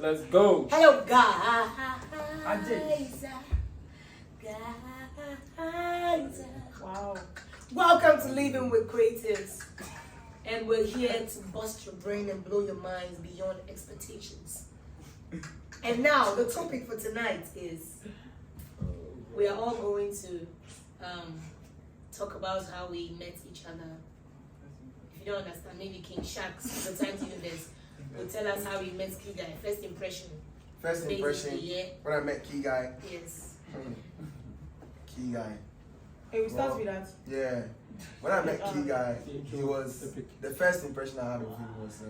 Let's go. Hello, guys. Wow. Welcome to Living with Creatives. And we're here to bust your brain and blow your minds beyond expectations. And now, the topic for tonight is we are all going to talk about how we met each other. If you don't understand, maybe King Sharks, the time to do this, will tell us how we met Key Guy. First impression. Yeah. When I met Key Guy. Yes. Key Guy. Hey, we start with that. Yeah. When I met Key Guy, he was the first impression I had of him was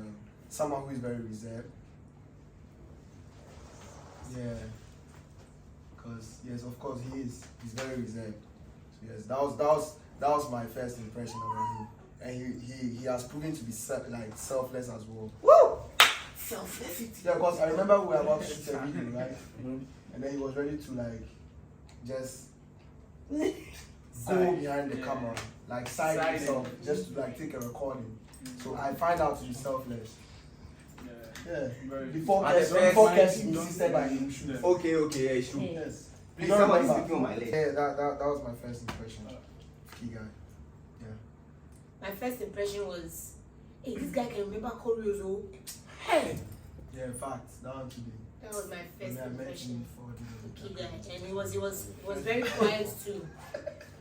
someone who is very reserved. Yeah. Because yes, of course he is. He's very reserved. So yes, that was my first impression of him. And he has proven to be selfless as well. Woo! Selfless. Yeah, because I remember we were about to shoot a video, right? And then he was ready to just go behind the camera, side himself, just to take a recording. So I find out to be selfless. Yeah. Before Kes insisted by him shoot. Okay, yeah, shoot. Yes. Please, somebody speaking on my leg. Yeah, that was my first impression. Key Guy. Yeah. My first impression was, hey, this guy can remember choreos. Hey. Yeah, in fact, that one today. That was my first impression. Key Guy, and he was very quiet too.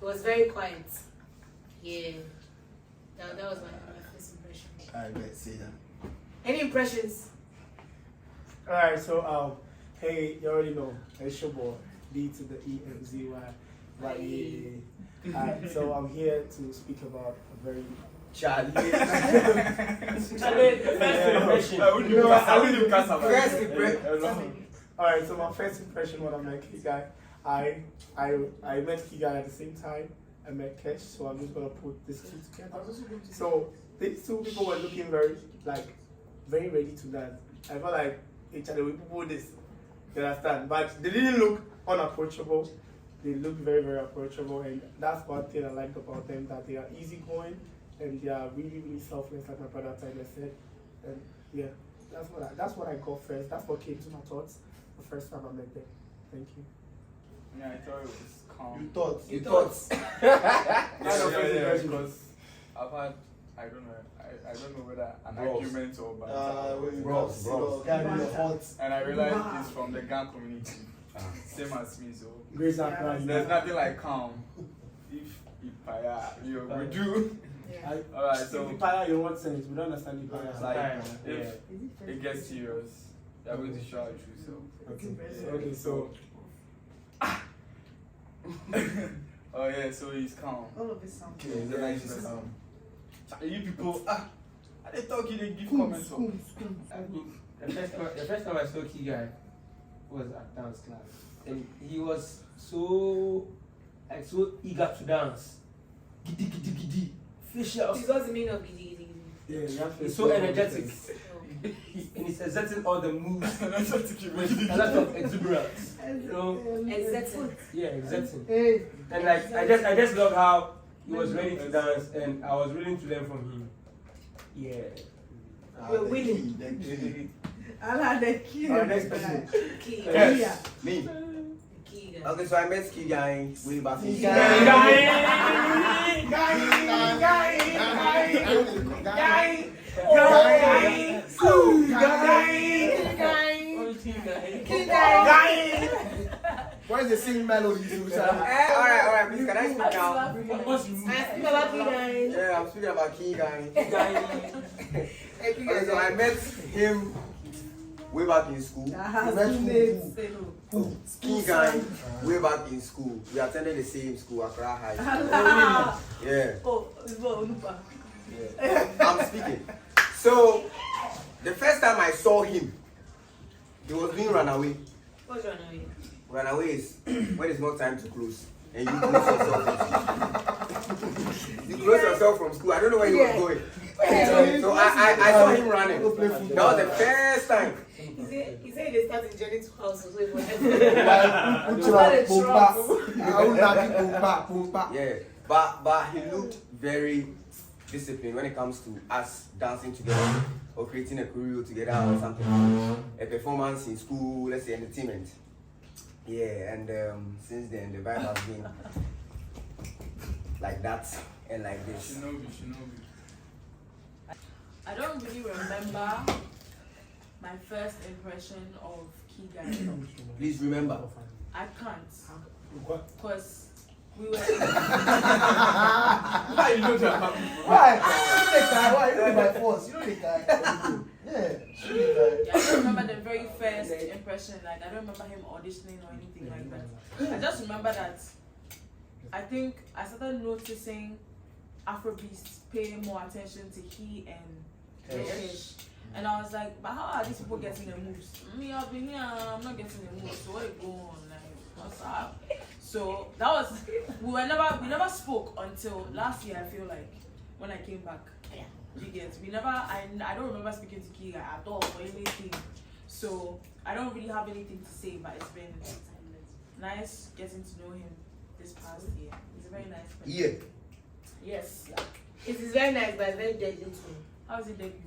He was very quiet. Yeah. That was my first impression. I bet say that. Any impressions? Alright, so hey, you already know, it's your boy, D to the EMZY. Alright, so I'm here to speak about a very Charlie. first impression. Alright, so my first impression when I met Key Guy, I met Key Guy at the same time I met Kesh, so I'm just gonna put this two together. So these two people were looking very ready to dance. I felt like each other we people this, you understand? But they didn't look unapproachable. They looked very, very approachable, and that's one thing I liked about them, that they are easygoing and they are really, really selfless, like my brother Tyler said. And yeah, that's what I got first. That's what came to my thoughts the first time I met them. Thank you. Yeah, I thought it was calm. You thought? Yeah, because I've had, I don't know whether an argument or bros. and I realized it's from the gang community, same as me. So Grace there's nothing like calm. If we do. Yeah. Alright, so Ipaya in what sense? We don't understand Ipaya. If it gets serious, they're going to show our truth. So Okay, so oh yeah, so he's calm. All of it sounds Okay, he's a nice person. You people, they talk, they give comments. The first time I saw Key Guy was at dance class, and he was so eager to dance. Giddy giddy giddy. Facial. What's the meaning of giddy giddy giddy? yeah, He's so energetic. And he's exerting all the moves with a lot of exuberance. You know? Exerting. Yeah, exerting. And I just love how he was ready to dance, and I was willing to learn from him. Yeah. You're willing. The key. Our next person. Key. Yes. Me. Key Guy. Okay, so I met Key Guy way back in Why is the same melody? Alright, please, can I speak now? Yeah, I'm speaking about Key Guy. Okay, so I met him way back in school. Key Guy way back in school. We attended the same school, Accra High School. Yeah. I'm speaking. So, the first time I saw him, he was doing runaway. What's runaway? Runaway is when it's not time to close. And you close yourself. You close yourself from school. I don't know where he was going. So I saw him running. That was the first time. He said they started journey to house. Yeah, but he looked very discipline when it comes to us dancing together or creating a choreo together or something. A performance in school, let's say entertainment. Yeah, and since then the vibe has been like that and like this. Shinobi. I don't really remember my first impression of Keegan. Please remember. I can't. Because we were. Why you know that? Why? You don't take time. Why? You don't by force. You don't take time. Yeah. I don't remember the very first impression. Like, I don't remember him auditioning or anything like that. I just remember that I think I started noticing Afrobeats paying more attention to he and Kesh. And I was like, but how are these people getting the moves? Me, I've been here, I'm not getting the moves. So what is going on? Like, what's up? So that was we never spoke until last year. I feel like when I came back. You get, I don't remember speaking to Kiga at all or anything. So I don't really have anything to say, but it's been nice getting to know him this past year. He's a very nice person. Yeah. Yes. It is very nice, but very deadly too. How is it deadly?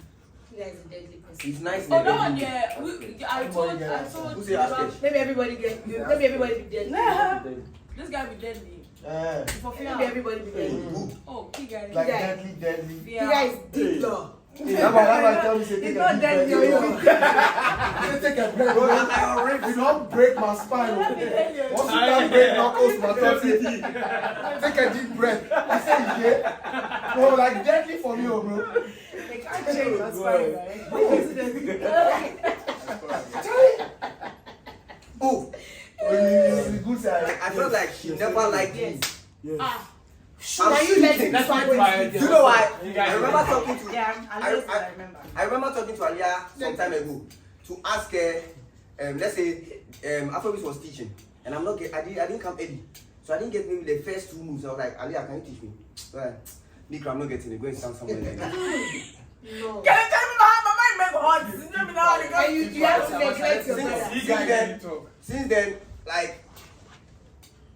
You guys are deadly person. It's nice. Oh, that one, yeah. I told Who's the aspect? Maybe everybody be deadly. this guy be deadly. For Maybe film. everybody be deadly. Oh, Kiga. Like Yeah. deadly. You guys deep law. That's why tell me say take It's a not deep deadly or breath. you Take a breath. You don't break my spine. Once you can't break knuckles, my top take a deep breath. I say yeah. No, like deadly for me, bro. They can't change your spine, Oh, it's a good side. I felt like she never liked me. Ah. I'm Now you let cheating. it find ways. You know why? I remember talking to I remember. I remember talking to Aliah some time ago to ask her, let's say Afrobeats was teaching, and I didn't come early, so I didn't get maybe the first 2 moves. I was like, Aliah, can you teach me? Nick, I'm not getting it. Go and stand somewhere like that. No. Can you tell me my mind make hot? And you have to neglect your brother. Since then, like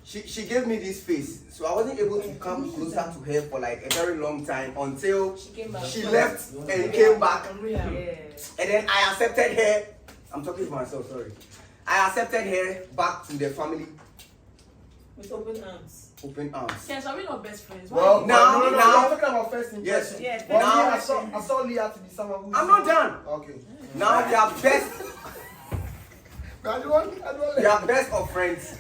she gave me this face, so I wasn't able to come closer to her for like a very long time until she left and came back. Yeah. And then I accepted her. I'm talking to myself, sorry. I accepted her back to the family. With open arms. Open arms. Yes, are we not best friends? Well, Now- no, now- I'm talking about first impression. Yes. Well, Now- I saw Leah to be someone who. I'm not done. Okay. Now we are best. I don't We are best of friends.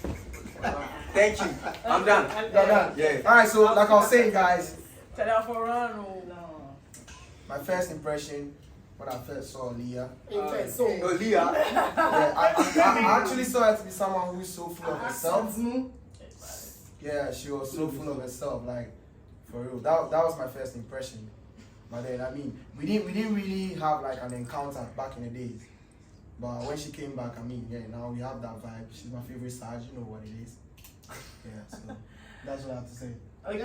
Thank you. I'm done. You're done. Yeah. Alright, so like I was saying, guys, my first impression when I first saw Leah. So, Oh, Leah. Yeah, I actually saw her to be someone who's so full of herself. Yeah, she was so full of herself, like for real. That was my first impression. But then I mean, we didn't really have like an encounter back in the days. But when she came back, I mean, yeah, now we have that vibe. She's my favorite Sarge, you know what it is. Yeah, so that's what I have to say. okay,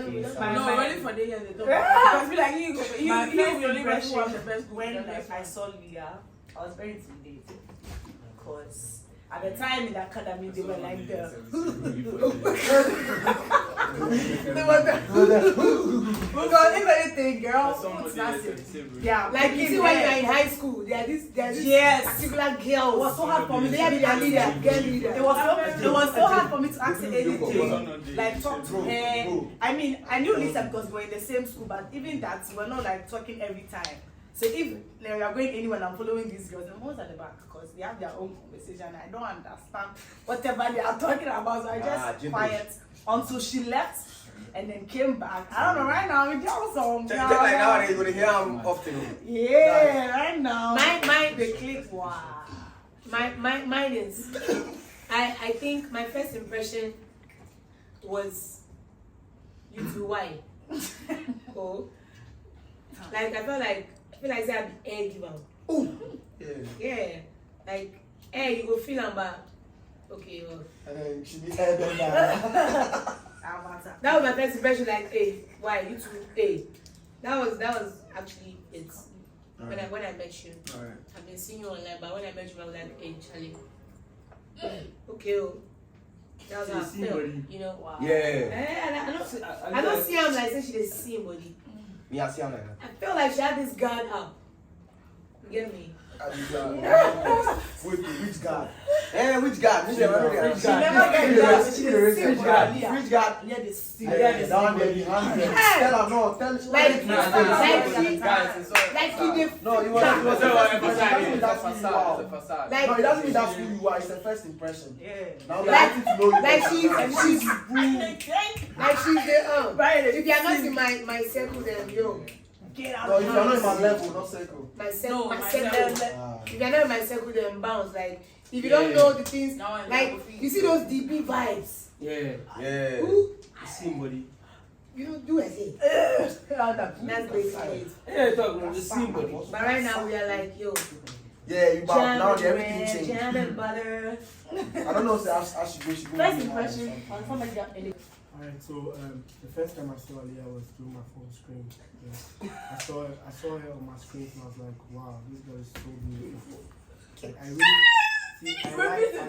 No, ready for the year they don't. Because be like he My will first only impression who have the best when good like I saw Leah, I was very intimidated because at the time in the academy they were like the because if anything, girl, what's that? Yeah, like you see when you are in high school, there are this Yes. particular It girl. was so hard for me. They are their leader, girl leader. It was so hard for me to ask her anything, like talk to her. I mean, I knew Lisa because we were in the same school, but even that, we're not like talking every time. So if like, we are going anywhere, I'm following these girls, I'm always at the back because they have their own conversation. I don't understand whatever they are talking about, so I just quiet until she left and then came back. I don't know, right now, we just some. Just like nowadays, you're gonna hear him often. Yeah, right now. Mine, the click, wow. mine is, I think my first impression was you two why. Oh, like I feel like say I be air giver. Ooh. Yeah. Yeah, like air you go feel am but okay. Well. And then she be head on down. That was my first impression. Like, hey, why you two? Hey, that was actually it. When I met you, I've been seeing you online, but when I met you, I was like, hey, Charlie. Okay, oh. That was how I felt, you know. Wow. Yeah. I don't see him like say she dey see him body. Me, I see her like that. I feel like she had this guard up. You get me? Wait, which guy? Which God? Which She never get that. She didn't see Which what guy? Aliah. Which guy? Yeah, they see. That one there behind them. Tell her no. Tell her. Like, Guys, he did. No, it was it's a wow. facade. Like, No, it doesn't mean that's who you are. It's the first impression. Yeah. Now we're Like- getting to know you. like better. she's like she's the Right. If you're not in my circle, then yo, Get out No, of if the you're not in house. my level, not circle. my circle, No, my my circle. circle. Ah. If you're not in my circle, then bounce. Like if you don't know the things, Now I know like the feeling. you see those DP vibes. Yeah. Yeah. Who Somebody. you don't do as it. That's basically it. Yeah, talk about the somebody. But right now we are like yo, Yeah, you back jam now. and Everything bread, changed. jam and butter. I don't know if as she goes, she goes. First impression on somebody that Alright, so the first time I saw Aliah was through my phone screen. Yeah. I saw her on my screen and I was like, wow, this girl is so beautiful. Like, I really see, I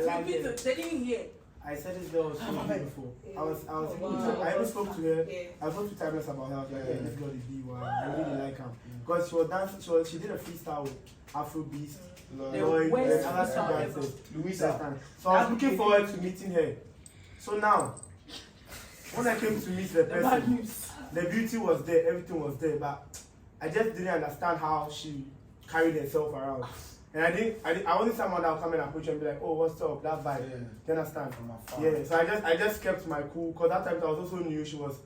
like Repeat her. it. They didn't hear. I said this girl was so beautiful. I was Wow. I even spoke to her. Yeah. I spoke to Timeless about her. I was like, yeah, this girl is B1. I really like her because she was dancing. She did a freestyle with Afro Beast, Lloyd, worst and other freestyle guys. ever. Louisa. So I was looking forward to meeting her. So now, when I came to meet the person, the beauty was there, everything was there, but I just didn't understand how she carried herself around. And I wanted someone that would come and approach her and be like, oh, what's up, that vibe. Yeah. You understand? From afar. Yeah, so I just kept my cool, because that time I was also new, she was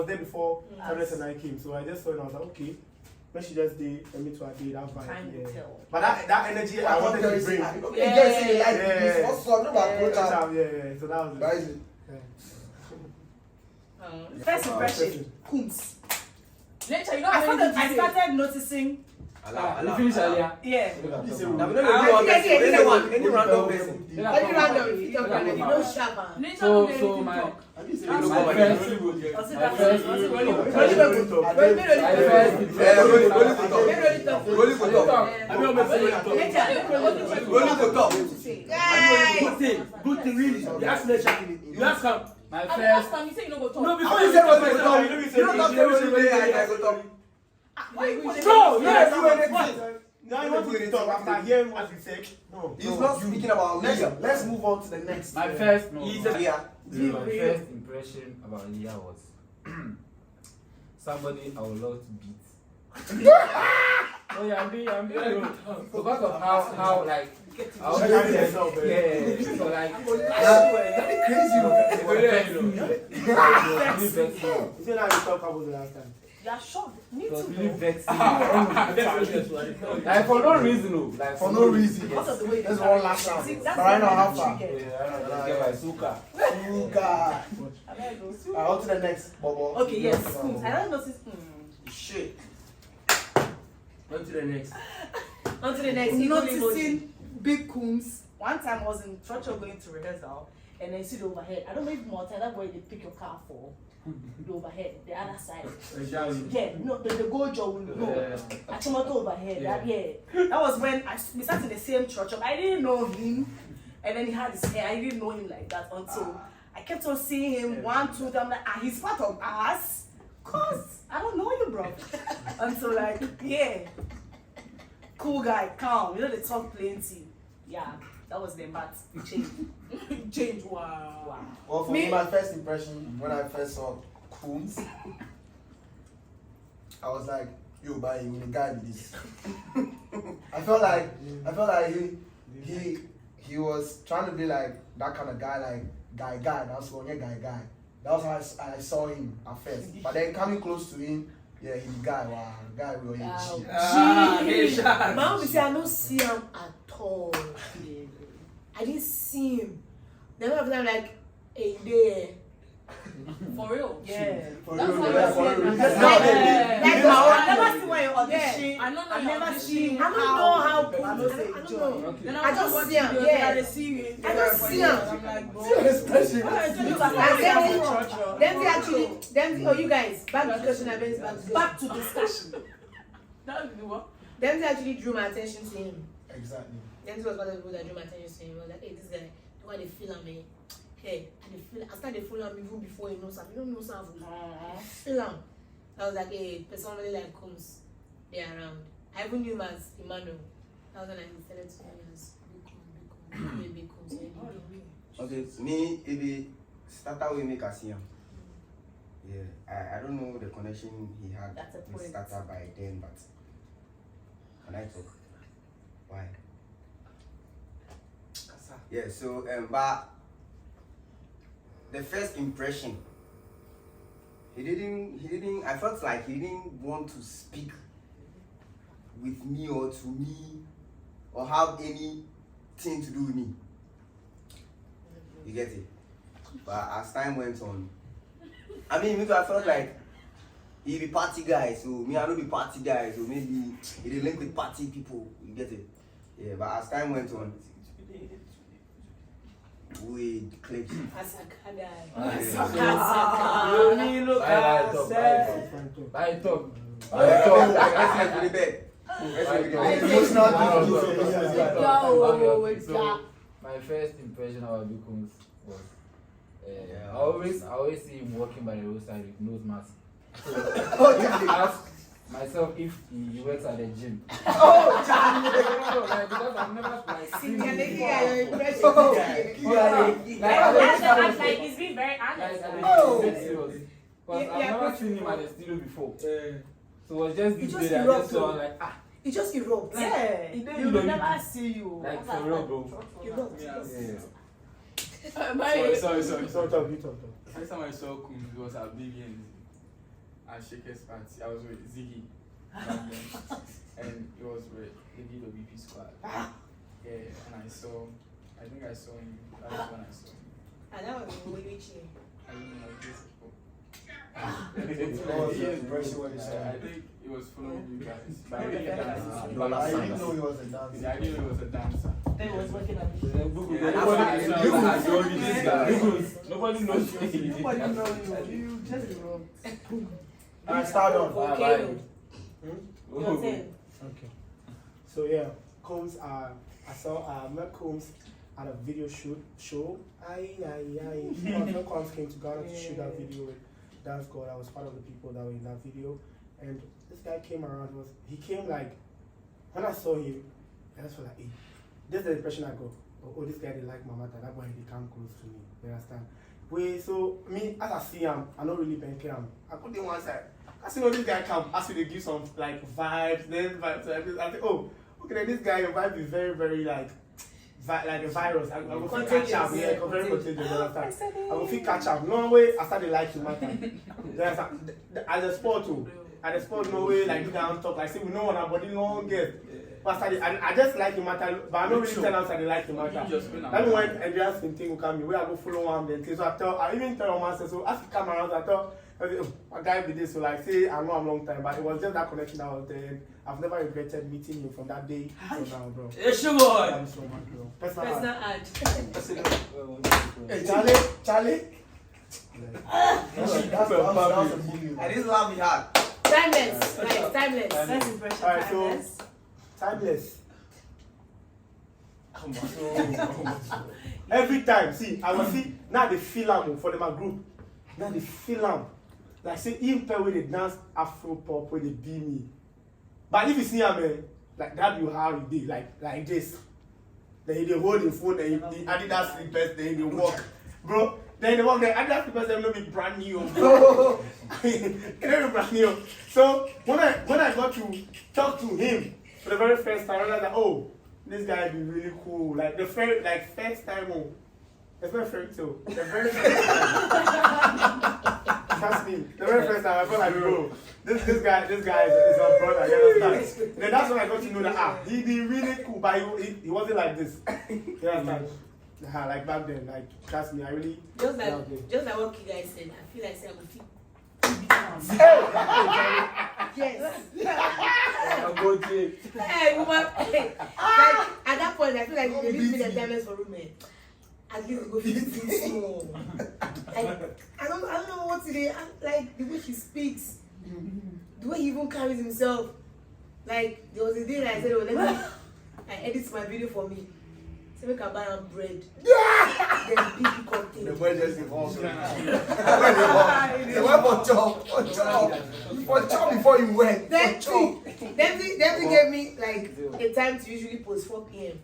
there before Timeless and I came, so I just saw it and I was like, okay, when she just did, let me to her day, that vibe. Time Yeah. to tell. But that energy I wanted to bring. Yeah. What's up? No, Yeah, so that was it. That is it. Yeah. First impression, Kunz. Nature, you know I how many started things started noticing. You finish Aliah? Yeah. Now we Say, don't know any random person. Any random, if you talk random, you know sharp. Nature So don't so know my anything I didn't say my no, first Good thing, really. You ask Nature. you ask him. My talk. first Time you say you no go talk. no How you say what you talk? You don't talk to me, I go talk. Why you put it? No, Yes, yes, you anything. Now you want to talk after hearing what you said? No. He's not speaking about Aliah. Let's move on to the next. my first Aliah. My first impression about Aliah was somebody I would love to beat. Oh yeah, I'm being because of how like She carried herself, eh? yeah, so like Crazy. You said that you talked about the last time. You are shocked. Me it was too. really vexing. Like for no reason, no. Like For no reason. Because of the way Let's they one carry last it. round. See, But that's right now, why how I'm far? triggered. Get my suka. Sugar. Alright, On to the next, Bobo. okay, yes. Kunz. I don't notice. Shit. On to the next. On to the next. Equally emoji. Noticing big Kunz. One time I was in church going to rehearsal, and then see the overhead. I don't know if Malta, that's where they pick your car for. The overhead, the other side. Yeah, no, the Gojo will know. Achimoto overhead, that was when we sat in the same church. I didn't know him, and then he had his hair. I didn't know him like that until I kept on seeing him 1, 2, 3. I'm like, he's part of us. Cause I don't know you, bro. Until like, yeah, cool guy, calm. You know they talk plenty. Yeah, that was the but change. Change. Wow. Well, for me, my first impression when I first saw Kunz, I was like, yo, bye, you the guy with this. I felt like he was trying to be like that kind of guy, like guy. That's one guy. That was how I saw him at first. But then coming close to him, yeah, he's the guy. Wow, the guy we were Gee, Mom say I don't see him at all. I didn't see him. Then after that, I'm like, hey, there. For real. Yeah. That's how you see it. Like I never see when you audition. I don't know I your never see audition. him. I don't know how. I don't say I don't joy. know. Then I just watch see him, videos, yeah. then I see you. I just see him. I'm like, bro. You guys, back to discussion. Back to discussion. That would be what? Them actually drew my attention to him. Exactly. Them was one of the people that drew my attention to him. I was like, hey, this guy, the way they feel on me. Hey, and they feel. I started following him even before he knows something. You don't know something. Feel him. I was like, hey, somebody like comes, they're around. I even knew him as Emmanuel. I was like, he started to me as Big Okay, me, if the starter will make a see him. Yeah, I don't know the connection he had with starter by then, but can I talk? Why? Yeah, so but the first impression, he didn't I felt like he didn't want to speak with me or to me or have anything to do with me. You get it? But as time went on, I mean, maybe I felt like he be party guy, so me I don't be party guy, so maybe he did link with party people. You get it? Yeah, but as time went on, we clicked. Asaka guy. I talk. So my first impression about Bikums was I always see him walking by the roadside with nose mask. So I asked myself if he works at the gym. Like, because I've never seen him. Like he's being very honest. Because I've never seen him at the studio before. So it was just this day that I just saw like It just erupts. Yeah. He He will never see you. like for real, bro. Erupts. Yeah. Sorry. So talk, you talk. The first time I saw Kums was at BBN at Shaker's party. I was with Ziggy back then, and it was with the DWP squad. Yeah, and I think I saw him. That was when I saw him. And that was when we reached him. I didn't know this before. I think he was following you guys. But I didn't know I didn't know he was a dancer. I didn't know he was a dancer. They was working at Nobody knows you. Nobody know you. You just erupt. Alright, start on. Okay. Okay. So yeah, Combs. I met Combs at a video show. When Combs came to Ghana to shoot that video with Dance God, I was part of the people that were in that video. And this guy came around. He came like when I saw him, I just felt like, hey, this is the impression I got. Oh, this guy didn't like my matter. That's why he come close to me. You understand? So me, as I see him, I don't really bank him. I put him one side. I see this guy come, ask me to give some like vibes, then vibes. I think, oh, okay, then this guy, your vibe is very, very like a virus. I will feel catch up. Yeah, very contagious. I will feel catch up. No way, I started liking matter. As a sport too. At the sport, no way, like you can talk. Like say we know what our body long get. But I just like the matter, but I don't really tell us I like the matter. That when Andreas thing will come, where I go follow him then. So I even tell my master, so as he come around, I thought a guy be this, so like say I know him long time, but it was just that connection that was there. I've never regretted meeting you from that day till now, bro. It's your boy. Thank you so much, bro. Personal ad. Hey, Charlie. That's a bully. I didn't laugh me hard. Timeless. Right, timeless. First impression. Alright, so Timeless. timeless. Come on. Every time, see, I will see now the film for my group. Now the film, like say in pair with the dance Afro pop with the be me. But if you see him, like that, you how he did, like this. Then he hold the phone, then he Adidas slippers, then he walk, bro. Then the walk, then Adidas slippers, them no be brand new, bro. It don't be brand new. So when I got to talk to him for the very first time, I was like, oh, this guy be really cool. Like the first time, oh, it's not fairy tale. The very first time. Trust me, the very first time I felt like, bro, this guy is my brother, you understand? Then that's when I got to know that he be really cool, but he wasn't like this. You understand? Like back then, like trust me, I really Just like what you guys said, I feel like I would feel. Yes. Hey, woman. Like at that point, I feel like they didn't pay the diamonds for roommate. At least we go feel too small. Like I don't know what it is. Like the way he speaks, the way he even carries himself. Like there was a day that I said, "Oh, let me edit my video for me." So we can buy them bread. Then big cocktail. The boy just evolved. They went for chop. For chop before you went. Then they gave me like a time to usually post 4 p.m.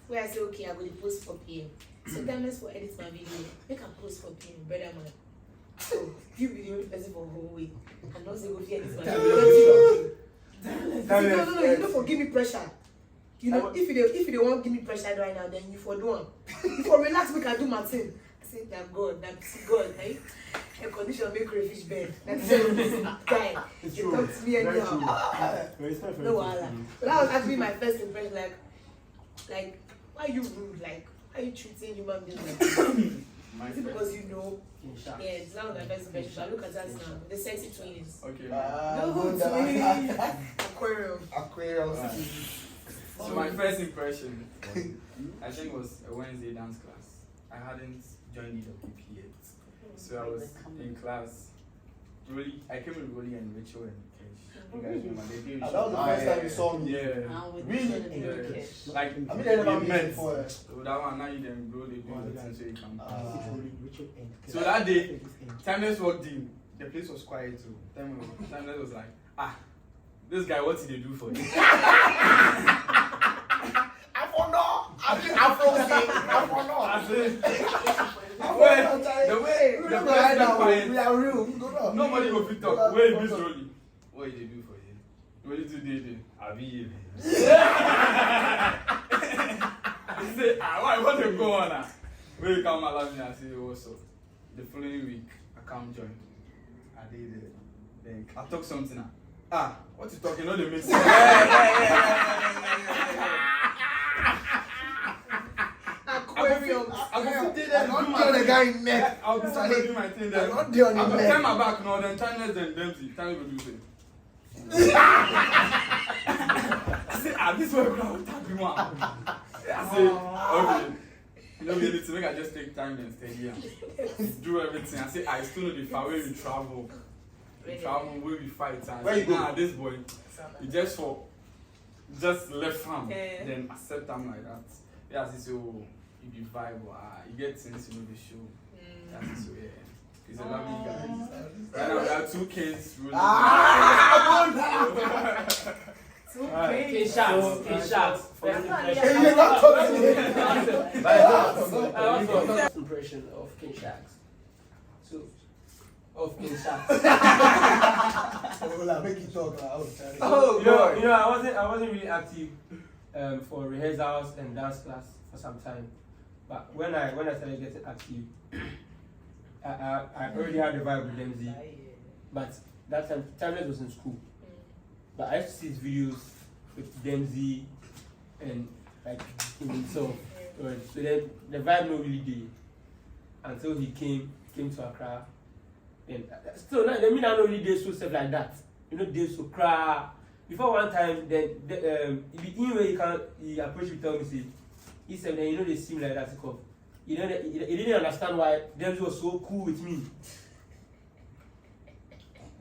Where I say, okay, I'm going to post 4 p.m. So let's for edit my video. Make a post 4 p.m. Brother man. So you be the only person for whole week. And not say go edit my video. No, you don't forgive me pressure. You know, if you don't want to give me pressure right now, then you for do one. You for relax, we can do my thing. I say, that's God, eh? A condition make crayfish bed. That's it. Guy, you talk to me anyhow. No, wala. So that was actually my first impression. Like, why are you rude? Like, why are you treating human beings like this? Is it because you know? Yeah, it's not my first impression. But look at that now. The sexy twins. Okay. Aquarium. So my first impression, I think was a Wednesday dance class. I hadn't joined the WP yet. So I was in class. Rolly, I came with Rolly and Rachel and Kesh. You guys remember? They did That was the first time you saw me. Yeah. Really? Like, I mean, I never met met before. So that one, now you then bro, they do the thing so you can So that day, Timeless walked in. The place was quiet too. Timeless was like, this guy, what did they do for you? We are real. Nobody will fit up. Where is this Rolly? What did they do for you? What did you do? Abi. He said, what you go on now? When you come along me and say, what's up? The following week, I come join. I did it. Then I talk something now. What you talking? No, they make sense. Aquarium. I'm not the guy in neck. I'll do my thing then. I'm not there on I'll the turn neck. my back now, then Timeless then Dempsey. Timeless will do it. I said, this way we're going to tap him out. I said, okay. You know, we need to make I just take time and stay here. Do everything. I say, I still know the far way we travel. We travel, where we fight. And Where you go? This boy, he just left hand. Then accept him like that. Yeah, I say, so you be vibe, you get things, you know, the show. That's so, yeah. He's a lovely guy. Right now, we have 2 kids. King Sharks. First impression of King Sharks. So, of King Sharks. Make it talk. You know, I wasn't really active for rehearsals and dance class for some time. But when I started getting active, I already had the vibe with DMZ. But that time, Timeless was in school. But I used to see his videos with DMZ and like in himself. So then the vibe no really did until he came to Accra. And still, I mean, I don't really did so stuff like that. You know, they so cry. Before one time, then anyway he approached me, tell me, say, he said, then you know they seem like that because he didn't understand why DMZ was so cool with me.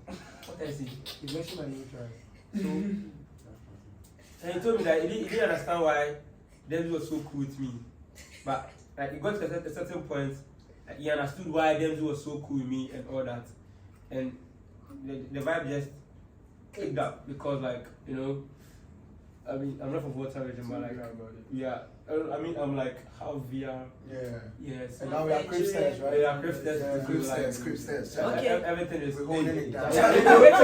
What I say? He mentioned my name twice. So, and he told me that he didn't understand why DMZ was so cool with me. But like it got to a certain point, like, he understood why DMZ was so cool with me and all that. And the vibe just clicked up because, like, you know, I mean, I'm not from Water Region, but like, yeah, I mean, I'm like how VR. Yeah. Yes. And now we are crib stairs, right? We are crib stairs. Yeah, crib stairs. Okay. Everything is We're holding it down. When I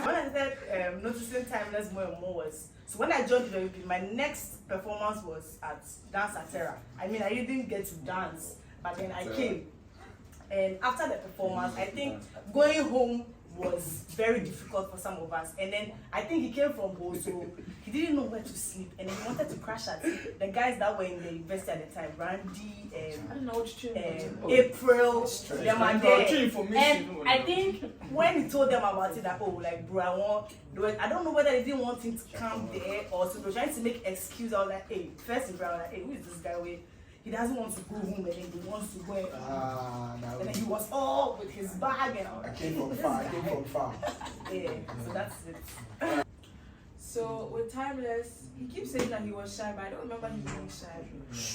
started noticing Timeless more and more was, so when I joined the WP, my next performance was at Dance Atera. I mean, I didn't get to dance, but then I came. And after the performance, I think going home was very difficult for some of us. And then I think he came from Bo, so he didn't know where to sleep. And then he wanted to crash at the guys that were in the university at the time, Randy, I don't know what you April, them and there. And no, I think when he told them about it, that, oh, like, bro, I don't know whether they didn't want him to come there or so they were trying to make excuse. I was like, hey, first in I was like, hey, who is this guy with? He doesn't want to go home and then he wants to go. And then he was all with his bag and all. I came from far. Yeah, so that's it. So with Timeless, he keeps saying that he was shy, but I don't remember him being shy.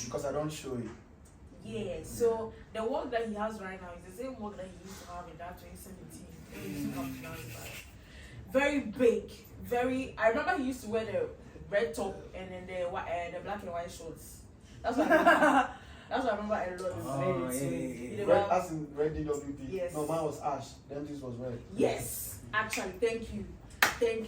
Because I don't show it. Yeah, so the work that he has right now is the same work that he used to have in that 2017. When he used to come to Zanzibar. Very big, very. I remember he used to wear the red top and then the black and white shorts. That's what I remember. That's what I remember a lot. Red, as in red DWP. Yes. No, mine was ash. Then this was red. Yes, actually, thank you. They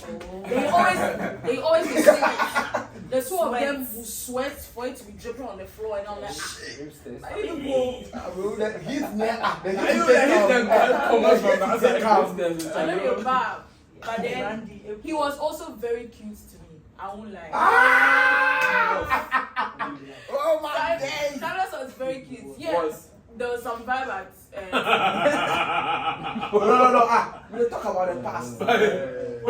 always be sweat. The two of them will sweat for it to be dripping on the floor, and I'm like, I need to go. He's near. I know you're bad, but then he was also very cute to me. I won't lie. Oh my days! Carlos was very cute. Yes, there was some vibe at. No. We talk about the past. There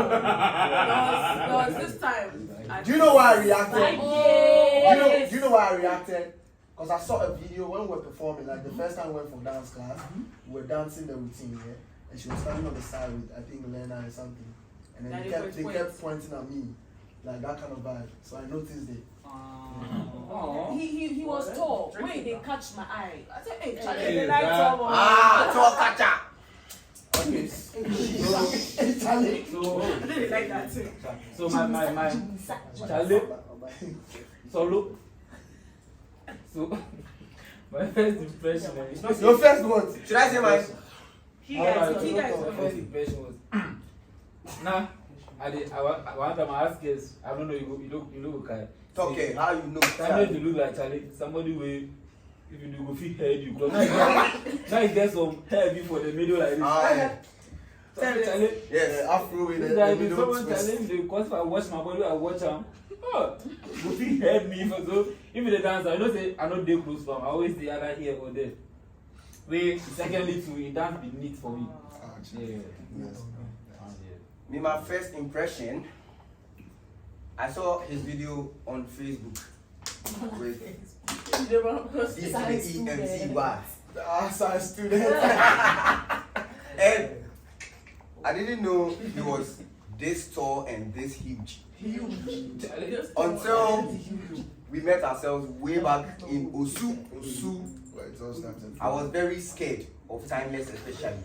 was this time. Do you know why I reacted? Oh, Do you know why I reacted? Because I saw a video when we were performing, like the first time we went for dance class, we were dancing the routine, yeah? And she was standing on the side with, I think, Lena and something. And then they kept pointing at me, like that kind of vibe. So I noticed it. he was tall. Wait, they catch my eye. I said, hey, Charlie, Hey, they like that- tall. Tall catcher. Okay. Charlie. So They like that too. So my Charlie. Solo. So my first impression is Your first word. Should I say mine? He guys, my first impression was nah. I want to ask guys. I don't know. You look okay. Okay, how you know? Sometimes you look like Charlie. Somebody will. If you do go fit head you, because now you get some hair before the middle like this. Charlie. Yes. Afro with This the guy be middle someone twist. challenge me because if I watch my body, I watch him. Oh, go fit head me for so. If the dance, I know say I know they close from. I always the other here or there. Wait, secondly too, it dance be neat for me. Yeah. Yes. Me, my first impression, I saw his video on Facebook with DCEMCY. Science student. And I didn't know he was this tall and this huge. Until we met ourselves way back in Osu. I was very scared of Timeless, especially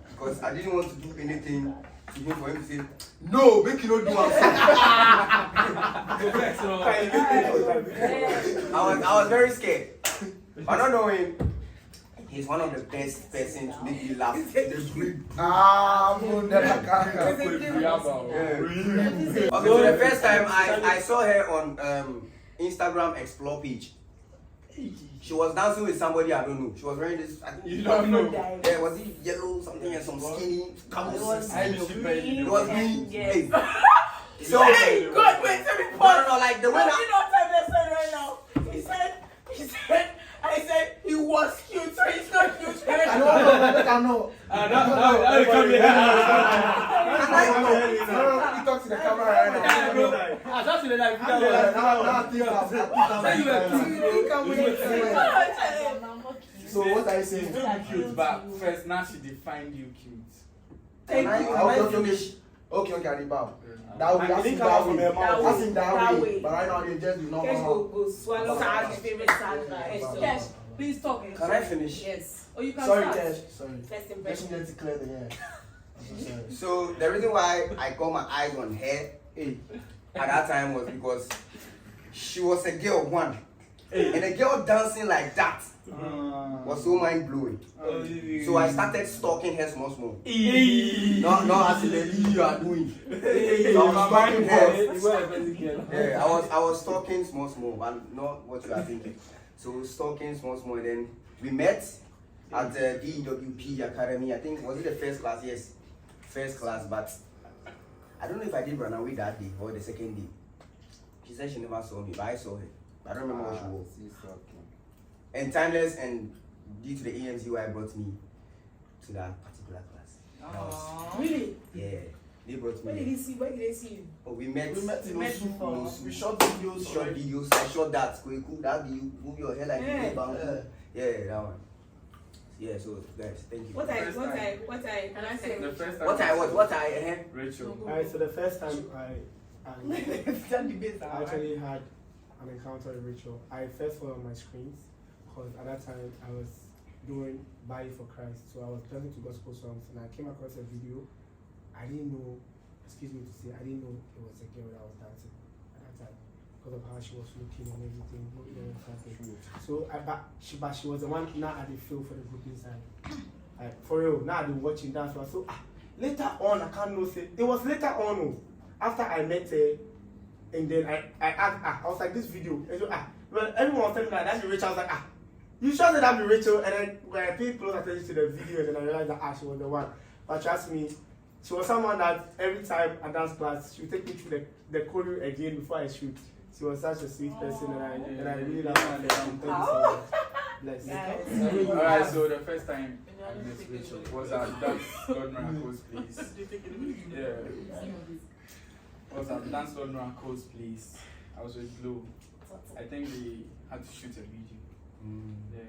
because I didn't want to do anything to him for him to say, no, make you not do I was very scared. But not knowing he's one of the best persons to make me laugh. Okay, so the first time I saw her on Instagram Explore page. She was dancing with somebody I don't know. She was wearing this. I think You don't know. Yeah, was it yellow something and some skinny camels? It was green. Yes. Hey. So Hey, God, wait, let me pause. no, like the No, way you know what Timeless said right now? I said he was cute, so he's not cute. I know. He talks to the camera right now. So what are you saying? Still be cute, but first now she defined you cute. Okay, Alibaba. That way, I didn't come out from her mouth. That's in that That way. way. But right now, they just do not Cash know. go swallow Sad, favorite sad guy. Cash, please talk. Can I finish? Yes. Oh, you can Sorry, start. Cash. Sorry. First Just impression. needed to clear the air. I'm so sorry. So the reason why I got my eyes on her at that time was because she was a girl one, and a girl dancing like that was so mind blowing. So I started stalking her small. Not as in the you are doing. So I was stalking her. Yeah, I was stalking small, but not what you are thinking. So stalking small, and then we met at the DWP Academy. I think was it the first class? Yes, first class. But I don't know if I did run away that day or the second day. She said she never saw me, but I saw her. I don't remember what she wore. And Timeless and due to the AMZY brought me to that particular class. That was- Really? yeah, they brought Where did me. he see? Where did they see you? Oh, we met. We met in Met Osu. before. We shot videos. Short videos. I shot that. Cool. That you move your hair like Yeah. you bamboo. Yeah, that one. Yeah, so guys, thank you. What I can I say? The first time. What I Rachel. Alright, so the first time I actually Right? had an encounter with Rachel. I first saw on my screens because at that time I was doing Body for Christ, so I was listening to gospel songs and I came across a video. I didn't know, excuse me to say, I didn't know it was a girl that was dancing at that time because of how she was looking and everything. So but she was the one now at the feel for the group inside. Like, for real, now I've been watching dance. So later on, I can't know say it was later on. After I met her, and then I asked, I was like, this video. And so, well, everyone was telling me that's Rachel. I was like, you sure that be Rachel? And then when I paid close attention to the video, and then I realized that she was the one. But trust me, she was someone that every time I dance class, she would take me through the choreo again before I shoot. She was such a sweet person, and I really love her. Thank you so much. Bless. Alright, so the first time I met Rachel was at Dance Lord Miracle's place. Yeah. Was at Dance Lord Miracle's place. I was with Glow. I think they had to shoot a video. Yeah.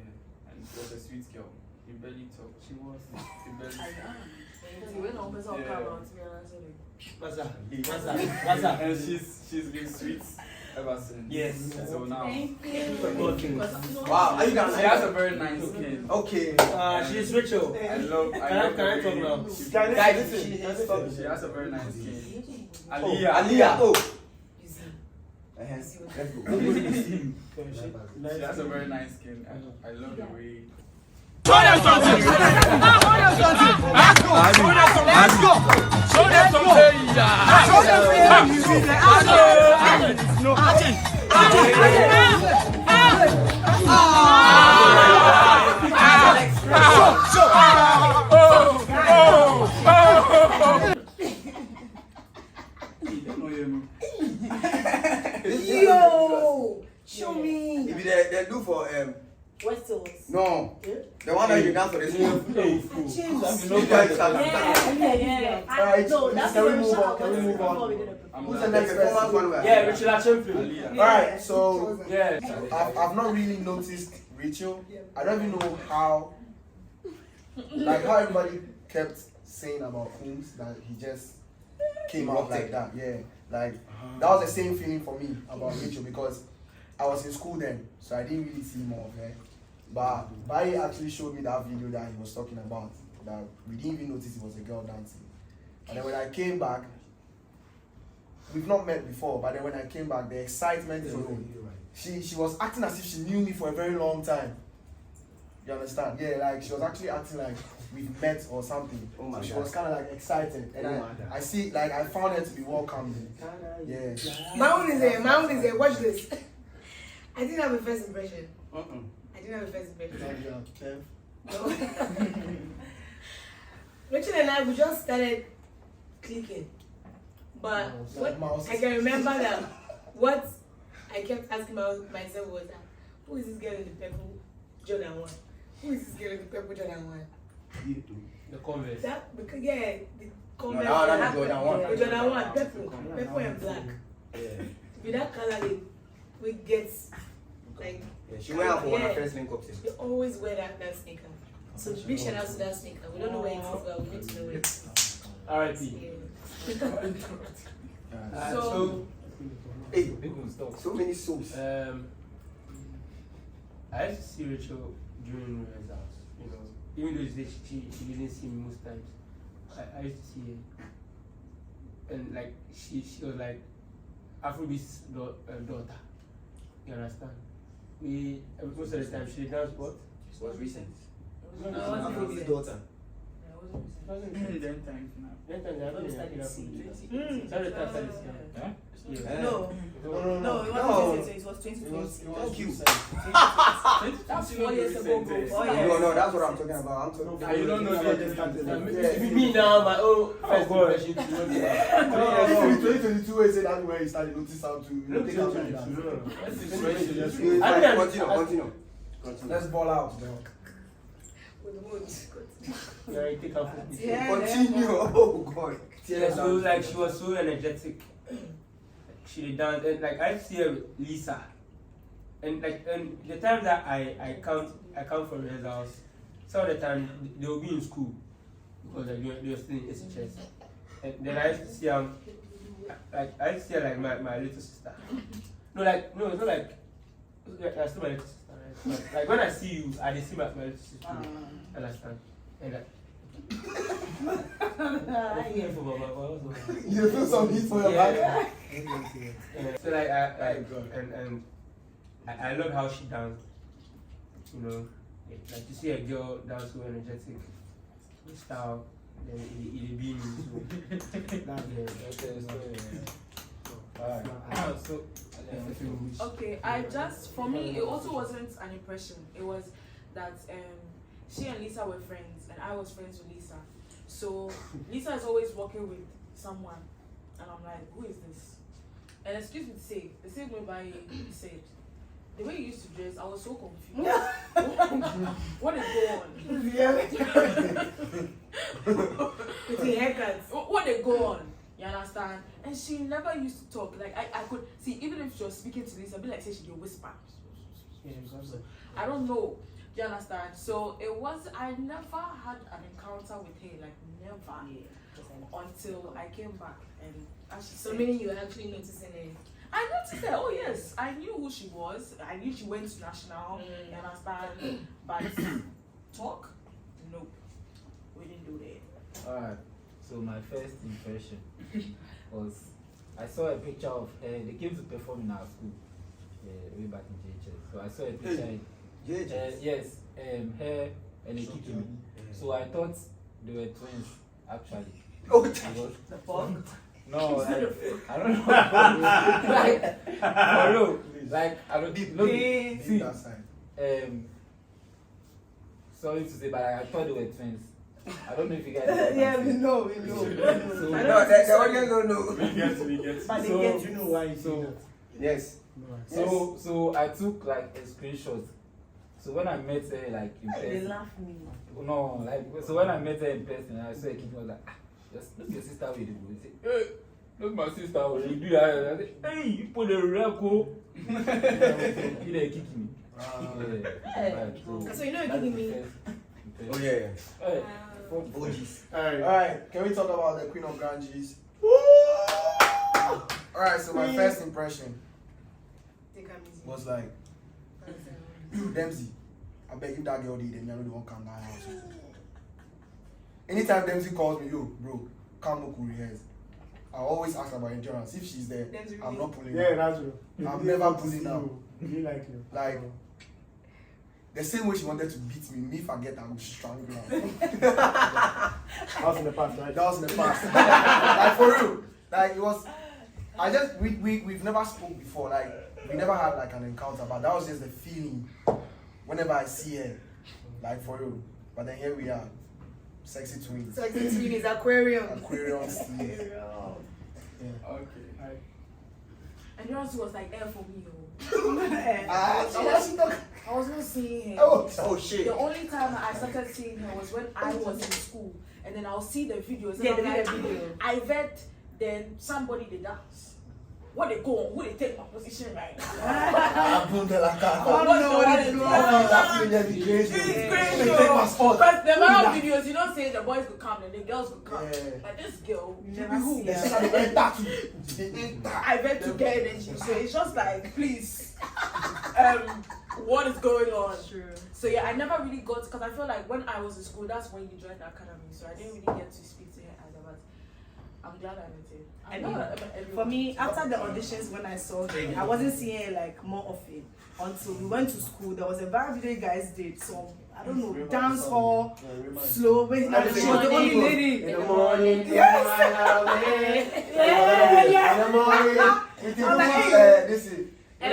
And she was a sweet girl. You barely talk. She was. You barely What's that? And she's been sweet ever since. Yes. So now. Wow, are you She guys? has a very nice skin. Okay. She's Rachel. I love. Can I talk now? Guys, She has a very nice skin. Aliah. Oh. Let's go. She has a very nice skin. I love the way. Show them something! Let's go! Show them something! Show Yo, show me. If they do for Westels. no, the one that you dance for the school. You guys are- Alright, can we move on? Can we move on? Who's the next Performance person? one. Yeah, Rachel Achempe. Aliah. Alright, so Yeah. I've not really noticed Rachel. I don't even know how everybody kept saying about Coombs that he just came out like that. Yeah, like that was the same feeling for me about Rachel because I was in school then, so I didn't really see more of her. But Barry actually showed me that video that he was talking about. That we didn't even notice it was a girl dancing. And then when I came back, we've not met before, but then when I came back, the excitement is she was acting as if she knew me for a very long time. You understand? Yeah, like she was actually acting like we've met or something. Oh my So she God. was kind of like excited, and I see, like I found her to be welcoming. Yeah. My own is there. Watch this. I didn't have a first impression. I didn't have a first impression. No. Rachel and I, we just started clicking. But what I can remember that what I kept asking myself was that, who is this girl in the purple Jordan 1? Who is this girl in the purple Jordan 1? The Converse. That, because, yeah, the Converse. No, that is Jordan 1. The Jordan 1, purple and black. Yeah. With that color, we get like. Yeah, she went out for one of her first link up. They always wear that sneaker. So big shout out to that sneaker. We don't know where it is, but we need to know where it is. R.I.P. So, Hey, so many souls. I used to see Rachel during rehearsals, you know, even though she didn't see me most times. I used to see her, and like she was like Afrobeat's daughter. You understand? Most of the time she dance what? It was recent. Afrobeat's daughter. Then time now. Then times I don't know Afrobeat. Sorry, that's yeah. No, No. it wasn't. It was 2020. Thank you. That's 4 years ago, bro. 4 years. No, that's what I'm talking about. I'm talking You don't know the If me now, my own first impression to know No, 2022 we say that's where he started noticing how to take out like that. Continue. Let's ball out, bro. with the mood. Yeah, take her focus. Yeah. Continue. Oh God. Yeah, so like she was so energetic. She did dance and like I see her with Lisa. And like and the time that I come for rehearsals, some of the time they will be in school because they were still in SHS. And then I used to see I used to see her like my little sister. No, it's not like I still my little sister, right? But, like when I see you, I see my little sister. Understand? And like You feel some heat for your back? so like I love how she danced. You know, like to see a girl dance so energetic, style, then it be me. So Okay, for me, it also wasn't an impression. It was that she and Lisa were friends, and I was friends with Lisa. So Lisa is always working with someone, and I'm like, who is this? And excuse me to say, the same way by said, the way you used to dress, I was so confused. What is going on? With the haircuts. What they go on? You understand? And she never used to talk. Like I could see, even if she was speaking to Lisa, I'd be like, say she would whisper. I don't know. Do you understand? So I never had an encounter with her, like never. Until I came back and actually. So meaning you were actually noticing it? I noticed her. Oh yes, I knew who she was. I knew she went to national. You understand? But talk, nope. We didn't do that. Alright, so my first impression was I saw a picture of her. They came to perform in our school, way back in JHS. So I saw a picture. Yes, her and a kiki. So I thought they were twins, actually. Oh, the fuck? No, like, I don't know. like, I don't know. See, sorry to say, but I thought they were twins. I don't know if you guys Yeah, we know. So, no, the audience don't know. We get. But they get You know why? Yes. So I took like a screenshot. So when I met her like in They person, laugh me. no, like so when I met her in person, I saw a kid was like, that's your sister with the boy. Say, hey, that's my sister. What you do that? I said, hey, you put the record. You didn't kick me. So you know you're kicking me. Oh yeah. Hey, OGs. Alright, can we talk about the Queen of Ganges? Alright, so my first impression was like, Dempsey, I beg you that girl did, then you know they won't come down house. Anytime Dempsey calls me, yo, bro, come look who rehearse. I always ask about endurance. If she's there, I'm not pulling Yeah, out. that's true. I'm never pulling out. You like you. Like, the same way she wanted to beat me forget I would strangle her. That was in the past, right? That was in the past. Like, for real. Like, it was, we've never spoke before. Like, we never had like an encounter, but that was just the feeling whenever I see her. Like, for real. But then here we are. Sexy twins. Sexy twins, aquarium. Aquarium Steve. Okay. And yours was like air for me. I was not seeing her. Oh shit. The only time I started seeing her was when I was in school, and then I'll see the videos. And Yeah, I'm like, the video. I bet then somebody did dance. What they go on? Who they take my position right now? What is It's crazy. But the amount of videos, you don't say the boys could come and the girls could come. But this girl, Never who? see her. I bet to get energy. So it's just like, please, what is going on? True. So yeah, I never really got, because I feel like when I was in school, that's when you joined the academy. So I didn't really get to speak to her either. But I'm glad I met her. For me, after the auditions, when I saw her, I wasn't seeing her like more often until we went to school. There was a very video guys did some, I don't know, dance hall, slow. She was the only lady. In the morning, Yes. In the morning, this is. And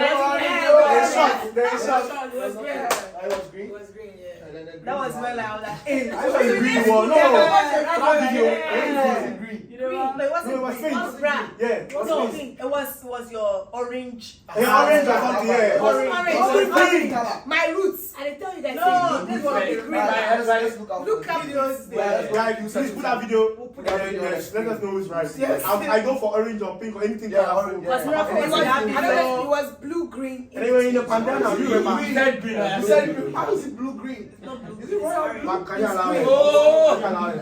There's shot. It was green. I was green. It was green, yeah. And then That was when I was like, hey, I saw the green one. No. That video. Green. You know No, it wasn't No, it was green. pink. It was brown. Yeah, it was No, pink. it was your orange. Yeah, orange or something, yeah. Orange. Orange. Orange. My roots. And I tell you that. No, this was Right. the green. Let's look out. Look up those. Right, please put that video. We'll put Yeah, that video. yes, let us know who's right. Yes. I go for orange or pink or anything. Yeah, colorful. orange, Was yeah. miracle. Okay. It was happy. I don't know. It was blue, green. And then when in the pandana, you remember. You said green. You said green. How is it blue green? It's not blue. Is it royal blue? Man, can you allow it? Oh! Can you allow it?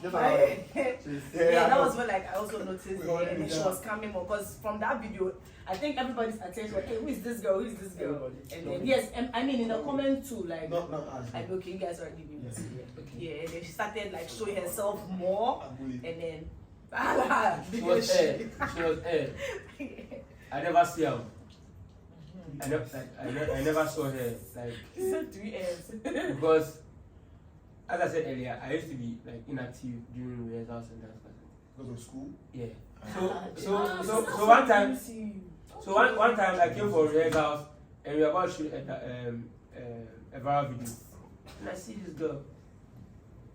Just allow it. Yeah, that was when like I also noticed and then she was coming more because from that video I think everybody's attention was, hey, who is this girl? Who is this girl? Everybody. And then yes, and I mean in the comment too, like Not us. like okay, you guys already knew. Yes. Yeah, and then she started like showing herself more I believe. and then She was air. She was air. I never see her. I never saw her like She said 3 M's. because as I said earlier, I used to be like inactive during rehearsals and dance classes. Because of school? Yeah. So one time, one time I came for rehearsals and we were about to shoot a viral video. And I see this girl.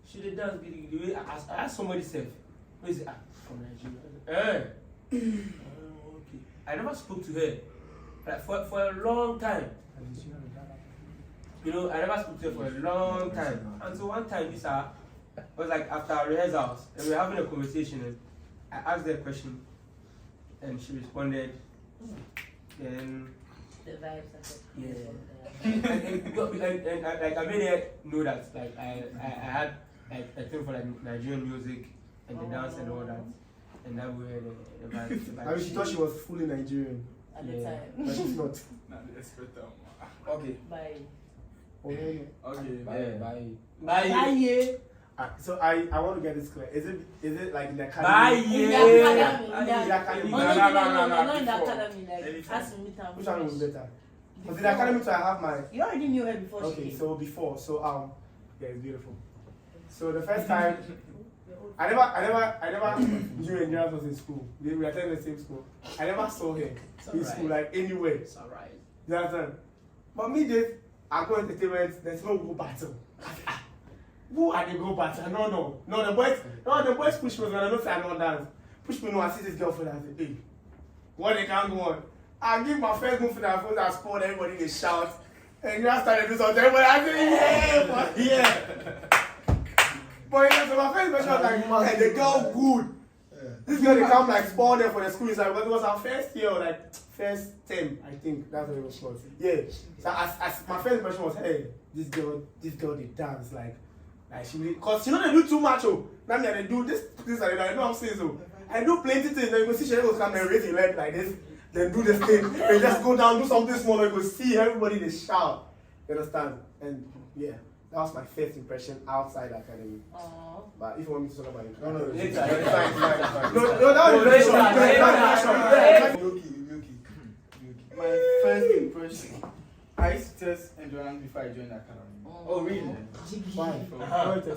She did dance the way I asked somebody said, where is it? From Nigeria. Okay. I never spoke to her like for a long time. You know, I never spoke to her for a long time. And so one time this was like after rehearsals and we were having a conversation and I asked her a question and she responded. Then The vibes. yeah. and like I made her know that like I had like a thing for like Nigerian music and the dance and all that. And that way the vibes. I mean, she thought she was fully Nigerian, At the Yeah. time. but she's not. Nah, let's put them. Okay. By. Oh, yeah, yeah. Okay. Bye. Bye. So I want to get this clear. Is it like in the Bye. academy? In the Yeah. academy. In the academy. Oh, No, no, no, not in the before. academy. Like, Anytime. as we meet her. Which one was better? Because in the academy, so I have my. You already knew her before she Okay, came. so before, yeah, it's beautiful. So the first time, I never knew Nigerians was in school. We attended the same school. I never saw her in school, like anywhere. It's alright. You understand? But me, just I go entertainment. There's no go battle. Who are the go battle? No. The boys push me when I don't say I don't dance. Push me, no, I see this girlfriend and I say, hey, what they can't go on. I give my first move to that phone and sport, everybody they shout. And you started to do something, everybody I say, yeah. But you know, so my first impression was like, hey, the girl good. Yeah. This girl they come like spawn there for the school. It's like, it was our first year, like first term, I think that's what it was called. Yeah. So as my first impression was, hey, this girl they dance like she really, cause she know they do too much. Oh, now me they do this and that. I know I'm saying so. I do plenty things. Then you go see she go come and raise your leg like this, then do this thing, and just go down, do something small. You go see everybody they shout. You understand? And yeah. That was my first impression outside academy. Aww. But if you want me to talk about it, No. later. It's fine. No, that was Yuki. My first impression. I used to test endurance before I joined the academy. Oh, really? fine.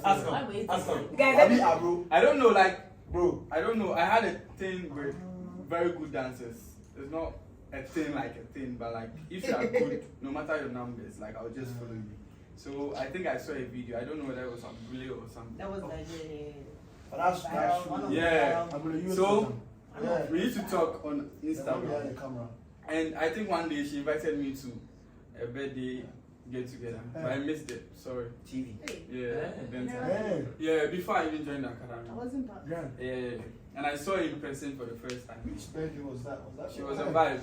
Ask him. Guys, Bro. I don't know, like, Bro. I don't know. I had a thing with very good dancers. It's not a thing like a thing, but like, if you are good, no matter your numbers, like, I'll just follow you. So I think I saw a video. I don't know whether it was on Bully or something. that was Nigeria. But that's One of Yeah. the- So Yeah. we used to talk on Behind Instagram, the camera. and I think one day she invited me to a birthday get together, but I missed it. Sorry. TV. Yeah. Then Hey, yeah, before I even joined the I academy. wasn't part. grand. Yeah, and I saw her in person for the first time. Which birthday was that? She was a vibe.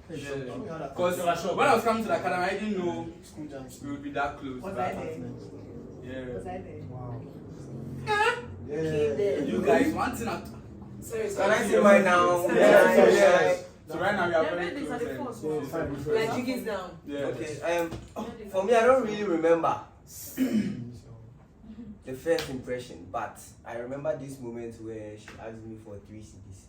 Show me how that Because when I was coming to the academy, I didn't know school jams. we would be that close. Was but- I there? Yeah. Was I there? Wow. Yeah. You guys, one thing at Sorry, Can I say mine now? Yeah. So right now we are Yeah, very birthdays close. are the and- first Yeah, one. it's fine. It's Like fine. Jiggy's down. Yeah. Okay. For me, I don't really remember the first impression, but I remember this moment where she asked me for 3 CDs,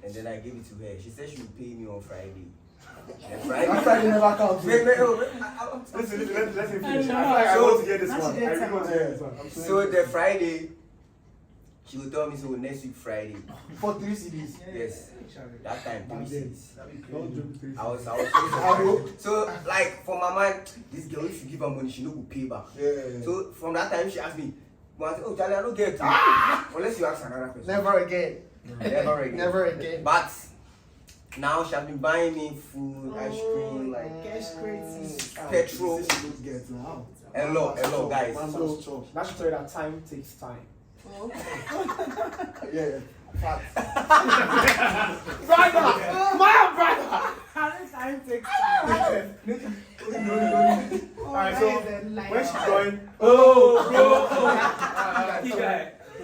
and then I gave it to her. She said she would pay me on Friday. And That Friday never counts. Wait, Listen, let's finish. I want to get this That's one. the I really time. want to get this one. I'm So the Friday, she will tell me, so next week Friday. For 3 CDs. Yes, that time 3 CDs. Don't joke with this. I was so like for my mind, this girl if you give her money, she no go pay back. Yeah. So from that time she asked me, But I say, oh, Charlie, I don't get to. Unless you ask another person. Never again. Never again. Never again. But now she has been buying me food, ice cream, like Cash crazy. petrol. Hello, guys. So that should tell you that time takes time. Yeah. Fact. Brother! My brother! How does time take time? Alright, so when she's going,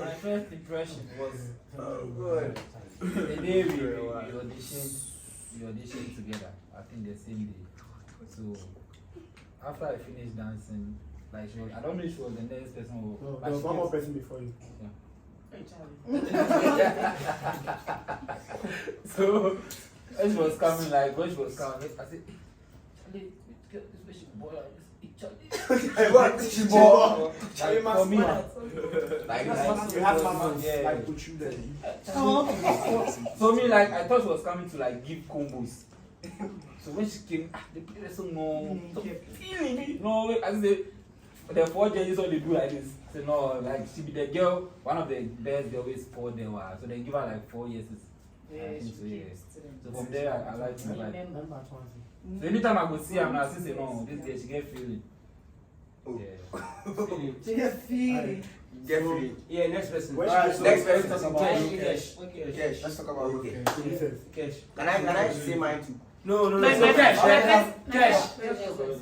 My first impression was Oh, good. the day we auditioned together. I think the same day. So after I finished dancing, like she was, I don't know if she was the next person or but there was she one more just- person before you. So when she was coming, I said, Charlie, this way she bought like this. Charlie. What? She bought. Charlie Like, for me, Max. Like, You had mama like put you there. so me, like, I thought she was coming to like give combos. So when she came, they played the song, no, I said, the 4 judges all they do like this. So no, like she be the girl, one of the best they always scored there. So they give her like 4 years. I think so, yeah. So from there, I like to like. So anytime I go see her, I say no, this girl she get feeling. Oh. Yeah. She get feeling. Get free. Yeah, next person. Alright, so next let's person. talk about Cash. Cash. Let's talk about Okay. Cash. Can I say mine too? No, My Cash. Cash.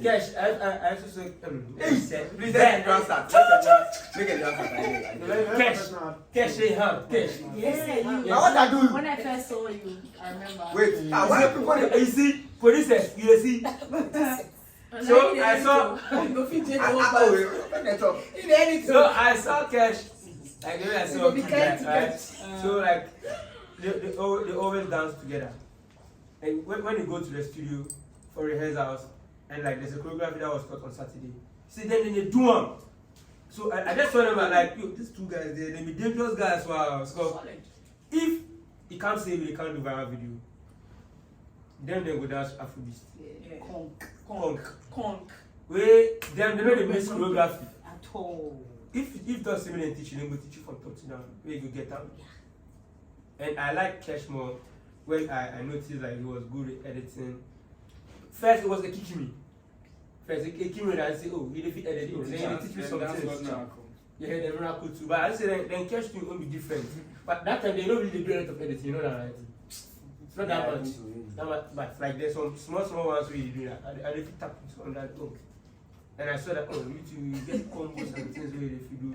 Cash. I have to say, Please let the drum start. Make a drum start. Cash, say help. Cash. Yeah, you. Now what I do? When I first saw you, I remember. Wait. Why people? You see, producers, you see. So I saw. So I saw Cash. Like the way I saw Kid, right? So like they always dance together. And when you go to the studio for rehearsals, and like there's a choreography that was taught on Saturday. See, then they do one. So I just saw them like, yo, these 2 guys, they be dangerous guys. Wow. So if he can't save it, he can't do viral video. Then they go dance Afrobeat. Conk. Wait, them they know the best choreography. At all. If that's similar in teaching, they go teach you from top to down. Where you go get out. And I like Cash more when I noticed like he was good at editing. First it was a Kikimi. First a Kikimi that I say, oh, he didn't edit it. Then he teach me something. Yeah, the miracle too. But I say then Cash thing will be different. But that time they don't really do a lot of editing, you know that, right? It's not that much. But like there's some small ones where you do that. I didn't tap into on that. Oh. And I saw that, oh, you get combos and things where if you do.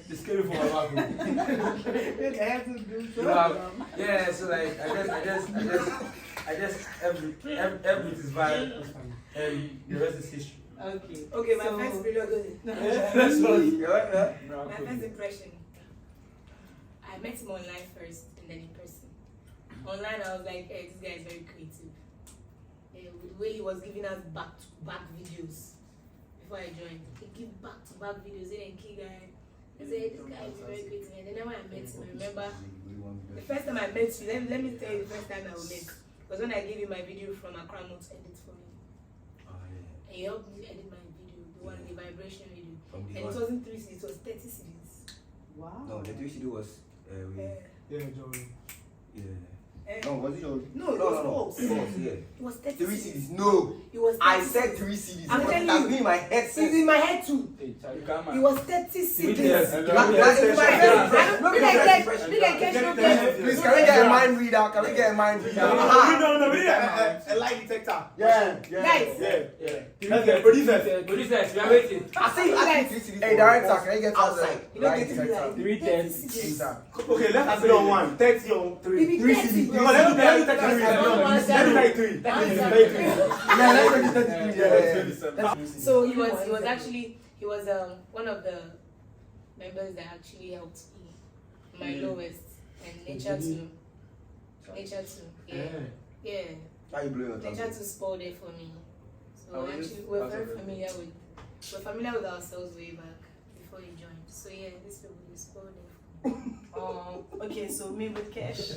It's scary for my mouth. Yeah, so like I just every is vibe and the rest is history. Okay, my first video goes. That's what. My first impression. I met him online first and then in person. Online, I was like, hey, this guy is very creative. The way he was giving us back-to-back videos before I joined. He give back-to-back videos, and then key guy. I said, this guy is very creative. And then when I met him, I remember the first time I met you, let me tell you the first time I met was when I gave you my video from Accra to edit for me. And you helped me edit my video, the vibration video. And it wasn't 3 CDs, it was 30 CDs. Wow. No, the 3 CD was. Yeah, Joey. Yeah. No, was it your? No, it was false. Yeah. It was 30 3 CDs. CDs. No. It was 30 I said 3 CDs. I'm Because telling it has you. been in my head It's since. in my head too. Hey, Charlie, come It on. was 30 CDs. Yes. Did I catch no catch? Please, can we get a mind reader? Can we get a mind reader? No, we need a lie detector. Yeah. Guys, Okay, Producers, we are waiting. I say you asked me 3 CDs. Hey, director, can you get us Outside. a light detector? 310. Okay, let's put on 1. 30 on 3. It be 30. No, let me tell you 3. Yeah, let's get it. Yeah. So he was actually one of the members that actually helped me. My lowest and nature too. Yeah. How you blowing your Nature tongue? too spoiled it for me. So actually we're very familiar with ourselves way back before you joined. So yeah, this people will spoil it. Okay, so me with Cash.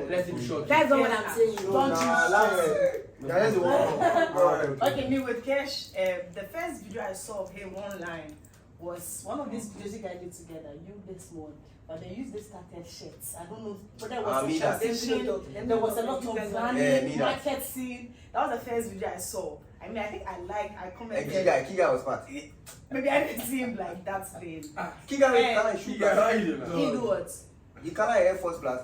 Let him short. That's not what I'm saying. Nah, lie. That's the one. Okay, me with Cash, the first video I saw of him online was one of these videos you guys did together. You this one, but they used this started shirts. I don't know whether it was me that. there was a lot of me branding, that. market scene. That was the first video I saw. I mean, I think I commented. Kiga was fat. Maybe I didn't see him like that then. Kiga was shoe class. He do what? He can't Air Force plus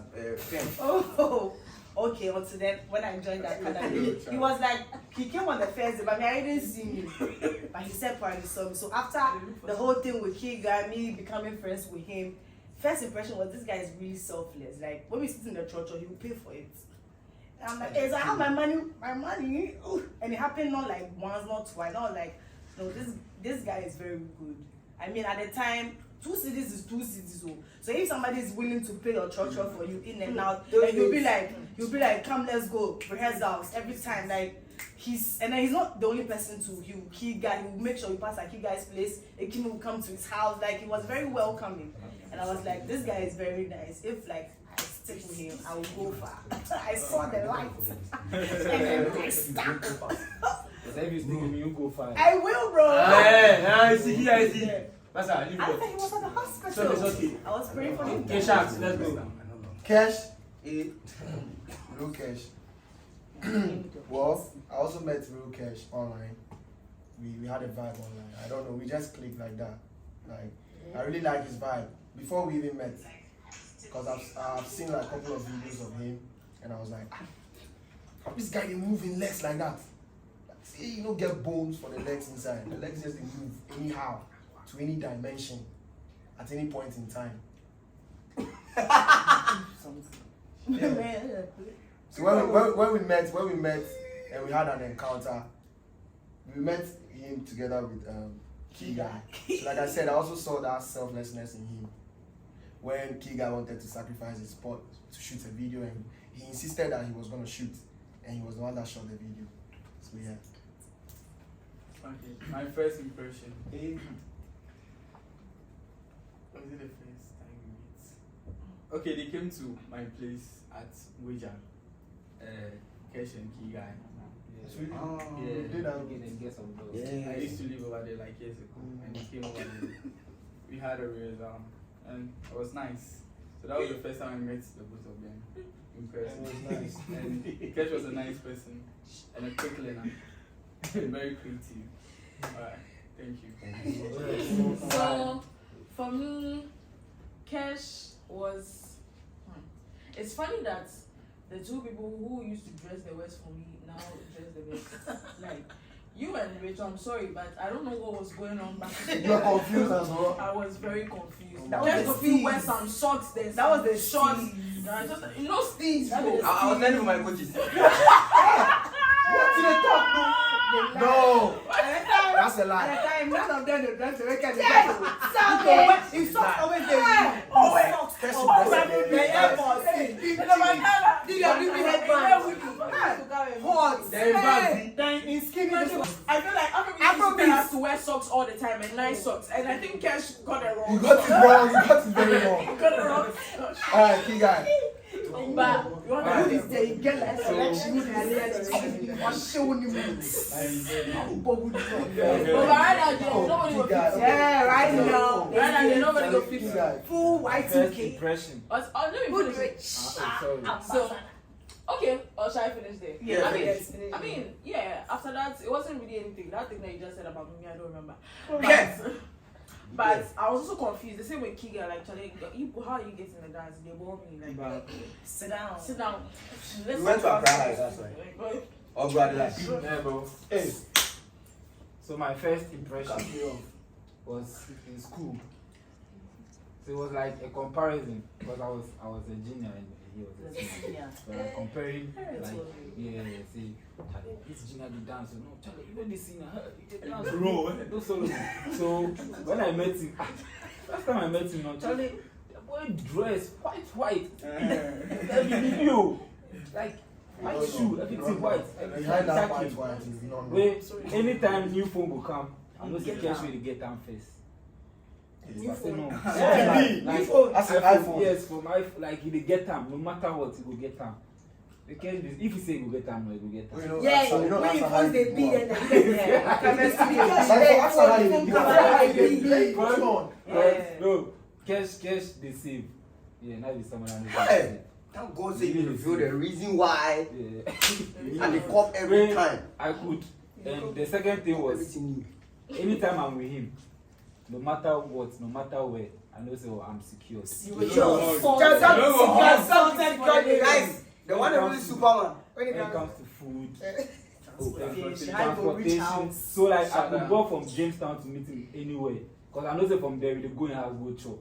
pen. Oh, okay. Until then, when I joined that academy, he was like, he came on the first day, but I mean, I didn't see him. But he said probably saw me. So after the whole thing with Kiga, me becoming friends with him, first impression was this guy is really selfless. Like when we sit in the church, he will pay for it. And I'm like, hey, so I have my money. Ooh. And it happened not like once, not twice. Not like, no, this guy is very good. I mean, at the time, 2 cities is 2 cities. So if somebody is willing to pay your church for you in and out, and you'll be like, come, let's go, rehearsals every time. Like he's not the only person to he will make sure you pass at Kiga's place. A king will come to his house. Like he was very welcoming, and I was like, this guy is very nice. If like I stick with him, I will go far. I saw the light, and then I stuck. So if you stick with me, you go far. I will, bro. I see. Masa, leave I it. thought he was at the hospital. So it's okay. I was praying for him. Okay, Sharks, let's go. Cash. Real Cash. Well, I also met Real Cash online. We had a vibe online. I don't know, we just clicked like that. Like I really like his vibe. Before we even met, because I've seen like a couple of videos of him, and I was like, how this guy they moving legs like that? See, you don't get bones for the legs inside. The legs just they move anyhow, to any dimension, at any point in time. So when we met and we had an encounter, we met him together with Kiga. So like I said, I also saw that selflessness in him. When Kiga wanted to sacrifice his spot to shoot a video, and he insisted that he was going to shoot, and he was the one that shot the video. So yeah. Okay, my first impression. Was it the first time we met? Okay, they came to my place at Weja. Kesh and Kiga. I used to live over there like years ago, and he came over there. We had a rehearsal, and it was nice. So that was the first time I met the both of them in person. It was nice. And Kesh was a nice person and a quick learner, and very creative. Alright, thank you. So for me, Kesh was. It's funny that the two people who used to dress the worst for me now dress the best. Like you and Rachel, I'm sorry, but I don't know what was going on back then. You're confused as well. I was very confused. That was Just the a few wear steez. some shorts. Then That was the shorts. steez. Steez. That was the I was learning from my coaches. What did they talk to? No! That's a lie. At the time, none of them dress the way they Stop it. in socks always there. Always. Cash Then in skinny. I feel like Afrobeats has to wear socks all the time and nice socks, and I think Kesh got it wrong. You got it wrong. You got it very wrong. He got it wrong. Alright, Kiga. But you want to do this day? Get like selection. Yeah, right now. Right now, nobody go fit. Kiga. Full First Y2K. impression. Good rich. So, okay, or shall I finish there? Yeah, I mean, yeah, after that, it wasn't really anything. That thing that you just said about me, I don't remember. Yes. But I was also confused. The same with Kiga, like, Charlie, how are you getting the dance? They bore me, like, Sit down. sit down. We went to Accra High, that's why. Like, Or brother. Yeah, bro. Hey. So my first impression was in school. So it was like a comparison because I was a junior and he was a senior. So I'm comparing like see Charlie, this junior do dance, no Charlie, even this senior he dance. Bro. Do solo. So when I met him, first time I met him, no Charlie, the boy dressed white. Every video like white shoe, everything white. Behind that white is not. Wait, anytime new phone will come, I'm not saying cash will get down first. New phone. No. New phone. That's an iPhone. Yes, for my like he dey get time. No matter what, he will get time. The catch is if you say you go get time, you go get time. You know, Yeah, so you know when you that's once how they you beat go. and then That's how you do they it. Come on. No, cash they save. Yeah, now it's someone else. Hey. Thank God say you reveal the reason why Yeah. and the cop every When time. I could. And the second thing was, Everything new. anytime I'm with him, no matter what, no matter where, I know so I'm secure. Guys, the one that really Superman. When it comes to food, Transportation. transportation. So like I could go from Jamestown to meet him anywhere. Cause I know say from there we dey go in house go chop.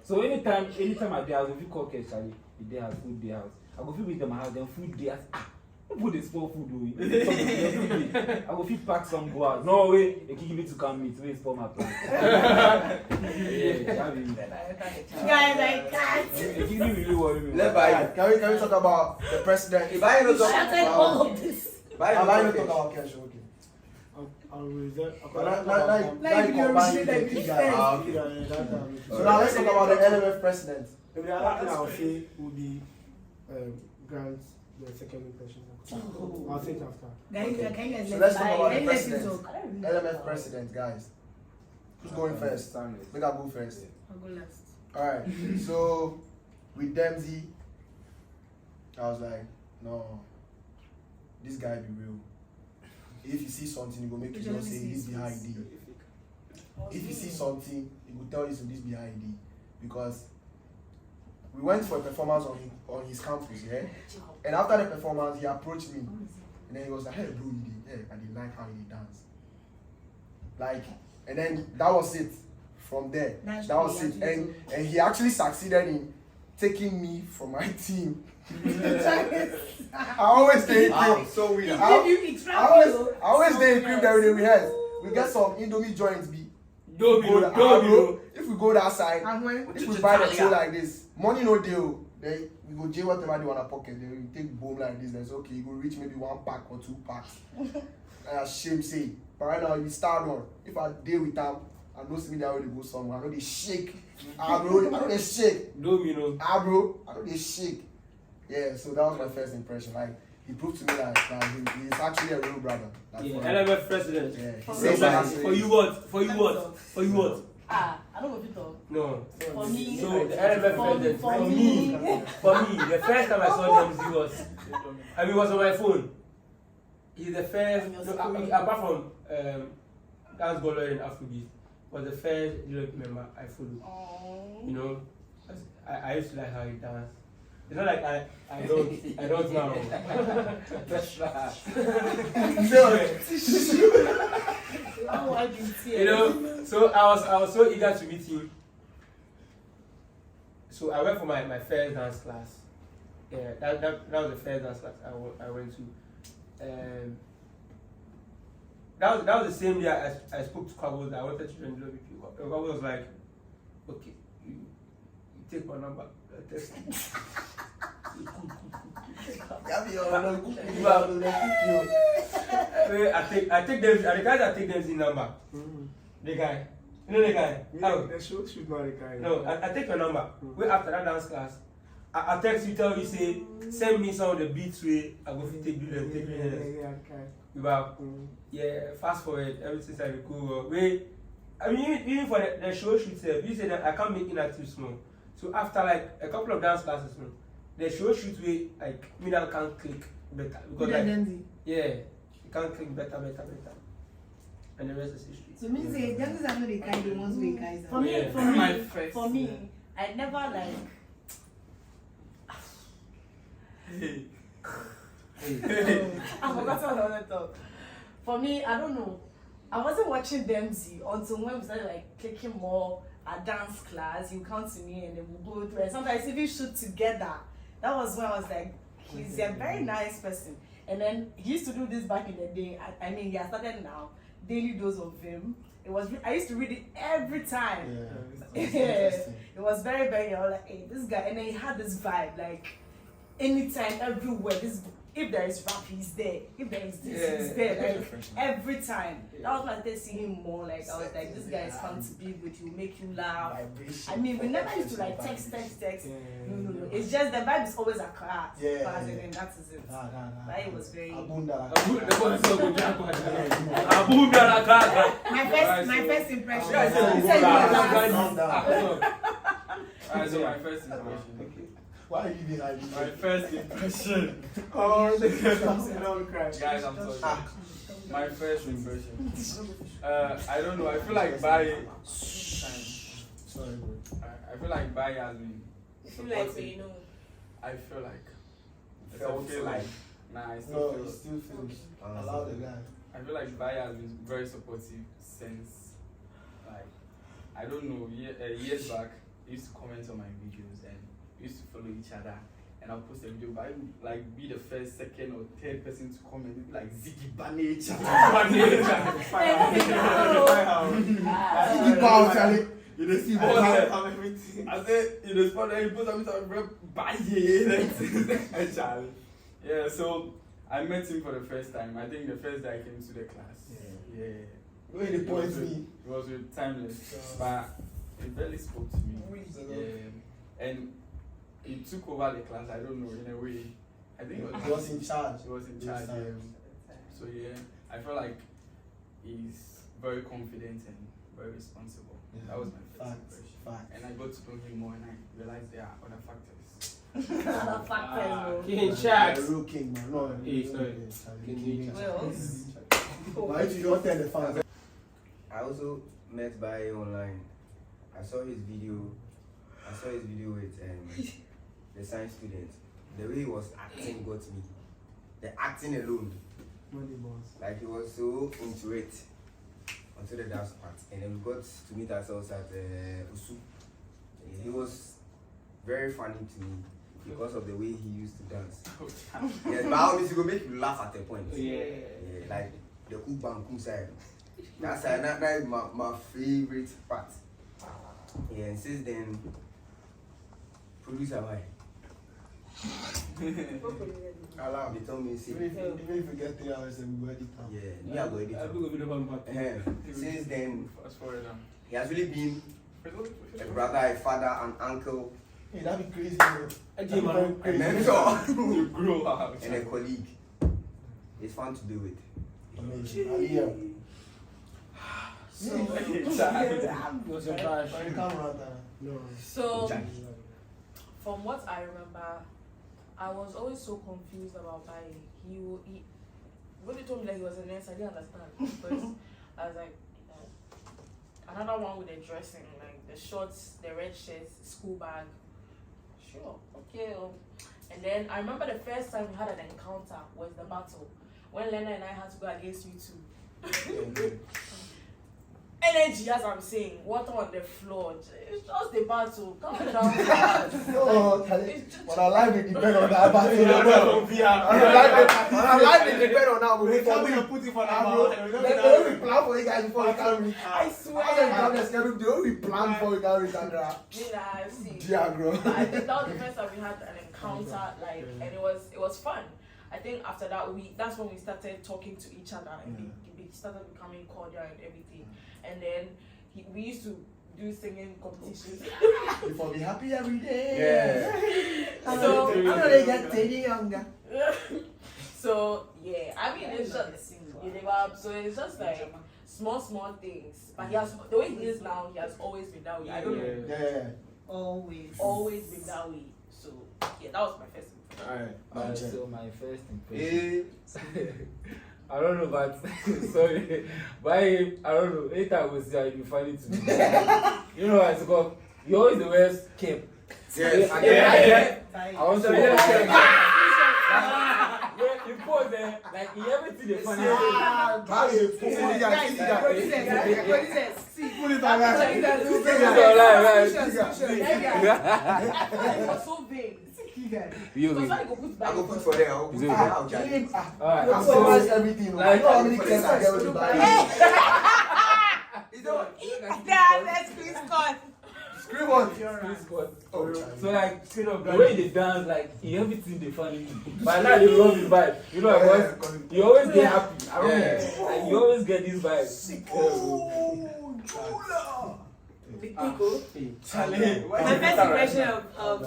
So anytime I dey house, if you call Cash Charlie, he dey house, food dey house. I go fit meet them house, then food dey house. People dey spoil food o. I go fit pack some go out. No way, they give me to come meet. Wey spoil my plan. Guys, I can't. They give me really worry me. Let by Can we talk about the president? if I don't talk Shouted all of this. if I Am I not don't talk talk about cash? Okay. I'll reserve. But now you combine the two guys. Okay. So now let's talk about the LMF president. Maybe the other thing I'll say would be grants the second impression. I'll say it after. So let's talk about the president. LMF president, guys. Who's going first? Make I go first. I'll go last. Alright, so with Dempsey, I was like, no, this guy be real. If you see something, he will make you not say this behind ID. If you see something, he will tell you so this behind ID. Because we went for a performance on his campus, yeah? And after the performance, he approached me. And then he was like, hey, bro, I didn't like how he dance. Like, and then that was it. From there, that was it. And he actually succeeded in taking me from my team. I always stay in so weird. I always stay in crib that we rehearse. We get some Indomie joints be. If we go that side, if we buy the show like this, money no deal. Then we go jail whatever they want to pocket. Then we take boom like this. Then say okay, you go reach maybe 1 pack or 2 packs. Shame say, but right now you start on. If I deal with them, I know see me that way they go somewhere. I know they shake. Bro, I know they shake. No, you know. Bro, I know they shake. Yeah, so that was my first impression. Like he proved to me that he's actually a real brother. Yeah, LMF president. Yeah, he For says that. you what? For you what? I don't know if it all. No. For me. So the LMF president. For For me, the first time I saw them, he was on my phone. He's the first. No, apart from dance baller in Afrobeat, was the first member I followed. You know, I used to like how he danced. It's not like I don't now. You know, so I was so eager to meet him. So I went for my first dance class. Yeah, that was the first dance class I went to. That was the same day I spoke to Kwabo that I wanted to join the WP. Kwabo was like, okay, you take my number, text me. I take them. The guys that take them the number. The guy, you know the guy. The show should not the guy. No, I take your number. Wait after that dance class. I text you, tell you say send me some of the beats where I go fit take do them. Yeah, fast forward, everything started cool. Wait, I mean even for the show shoot you say that I can't make inactive small. So after like a couple of dance classes, the show shoot way like me now can't click better because like yeah, you can't click better, and the rest is history. So means dances are not the kind the ones we guys are. For me, I never like. I forgot what I wanted to talk. For me, I don't know. I wasn't watching Dempsey until when we started like clicking more at dance class. You come to me and then we'll go through. And sometimes even shoot together. That was when I was like, he's a very nice person. And then he used to do this back in the day. I mean, he has started now. Daily dose of him. It was. I used to read it every time. Yeah. It was very, very. I was like, hey, this guy. And then he had this vibe, like anytime, everywhere. This if there is rap, he's there. If there is this, he's there. Like every time. That was like they see him more. Like I was like, this guy is fun to be with. You make you laugh. I mean, we never used to like text. No. It's just the vibe is always a class. And that is it. But it was very. My first impression. So my first impression. Why are you behind me? My first impression. Oh, the don't cry. Guys, I'm sorry. My first impression. I don't know. I feel like Barry. Sorry, bro. I feel like Barry has been. You feel like you know. I feel like. Feel like. Nah, I No, still feel. it still feels. Allow the guy. I feel like Barry has been very supportive since, like, I don't know, years back. He used to comment on my videos and we used to follow each other. And I'll post a video, but I would like be the first, second, or third person to comment. It'd be like Ziggy Banecha. Ziggy Bao, Charlie. You know, see what everything. I said, you know, spot that he post something, bye, Charlie. Yeah, so I met him for the first time. I think the first day I came to the class. Yeah. Where they point me? It was with Timeless, but he barely spoke to me. Yeah. And he took over the class. I don't know, in a way. I think He was in charge. He was in charge. Yeah. So yeah, I feel like he's very confident and very responsible. Yeah. That was my first impression. Fact. And I got to know him more, and I realized there are other factors. King The Shacks. real king, man. No, Hey, sorry. King. Well, Why did you not tell the fans? I also met Baye online. I saw his video with the science student. The way he was acting got me. The acting alone. Like he was so into it until the dance part. And then we got to meet ourselves at Usu. He was very funny to me because of the way he used to dance. Yes, but obviously it will make you laugh at a point. Yeah. Like the Kubang side. That's my favorite part. Yeah, and since then, producer why? Allow. They told me, see. Even if you get 3 hours, then we go edit time. Yeah, me I go edit. I think we'll be the Since then, Fast forward now. he has really been a brother, a father, an uncle, Hey, that'd be crazy, bro. That'd be very a crazy. mentor, You grow up. and a colleague. It's fun to be with. Amazing. Aliah. Was your crush? Why you come around there? No. So, from what I remember, I was always so confused about Baye. When he told me that he was a nurse, I didn't understand. Because I was like, another one with the dressing, like the shorts, the red shirts, school bag. Sure, okay. And then I remember the first time we had an encounter was the battle. When Lena and I had to go against you two. Energy, as I'm saying, water on the floor. It's just the battle. Calm down. Oh, but our life will depend on that battle. Our life will depend on that. We can't put it for They only plan for you guys before you can reach. I swear. They only plan before you can reach Andra. I see. Yeah, bro. I think that was the first time we had an encounter, like, and it was fun. I think after that that's when we started talking to each other and we started becoming cordial and everything. And then we used to do singing competitions. Before be happy every day. Yeah. So I know they get any younger. So yeah, I mean it's just so it's just like small things. But the way he is now, he has always been that way. I don't know. Yeah. Always been that way. So yeah, that was my first impression. Alright, so my first impression. I don't know, but sorry, but I don't know. Anytime we see her, it'll be funny to me. You know, it's because you always the worst camp. Yes. I want to you pose there, like in everything they funny. Put it on that. It was so big. You I go put for them. I'll put for them. Alright, I'm so much everything. I know how many kids I get with the body. Scream on. Screen squad. Oh, So like the way they dance, like everything they funny me. But now you love the vibe. You know what? You always get happy. I don't know. Like, you always get this vibe. Oh, Jula. Big Pico. Charlie. My first impression of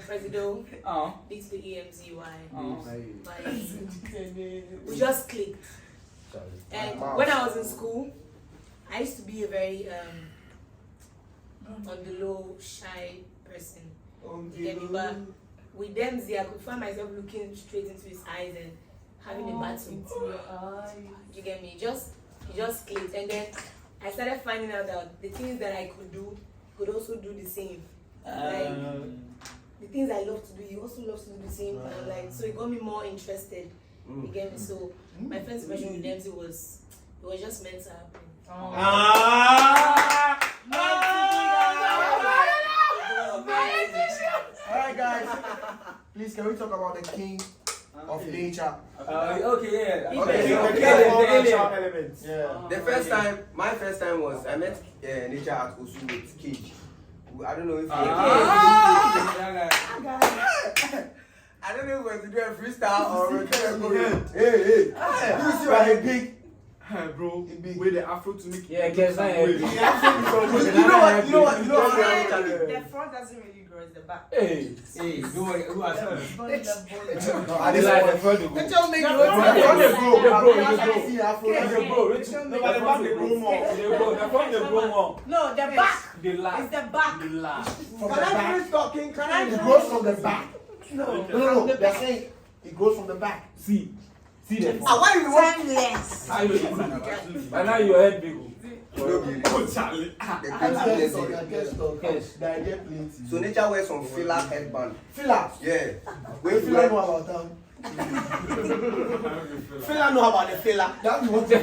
Presido Oh. beats the EMZY. Oh. We just clicked. And when I was in school, I used to be a very on the low, shy person. You get me? But with them, I could find myself looking straight into his eyes and having a battle. You get me? It just clicked, and then I started finding out that the things that I could do, he could also do the same. Like the things I love to do, he also loves to do the same. And like, so it got me more interested. You get me? So my first impression with Dempsey was, it was just meant to happen. Alright, guys. Please, can we talk about the king of nature? Okay, yeah. Okay. Yeah. The first time, my first time was I met nature at Osu with Cage. I don't know if I don't know if we're to do a freestyle or we're gonna go. Hey. You see what I big? Hey, bro. With the afro to make Yeah, guess I am. You know what? The front doesn't really grow, it's the back. Hey, who has heard? I just like the front. Let y'all make The No, the back. The It's last. the back. The last. From the back. talking? Can I It grows from the back. No. No. They're saying it grows from the back. See the front. Why you want? timeless. I know it. And now your head big. Oh, Charlie. The idea plenty. So nature wears some filler headband. Filler. Yeah. Wait, filler know about them. Fella know about the fella. That is what you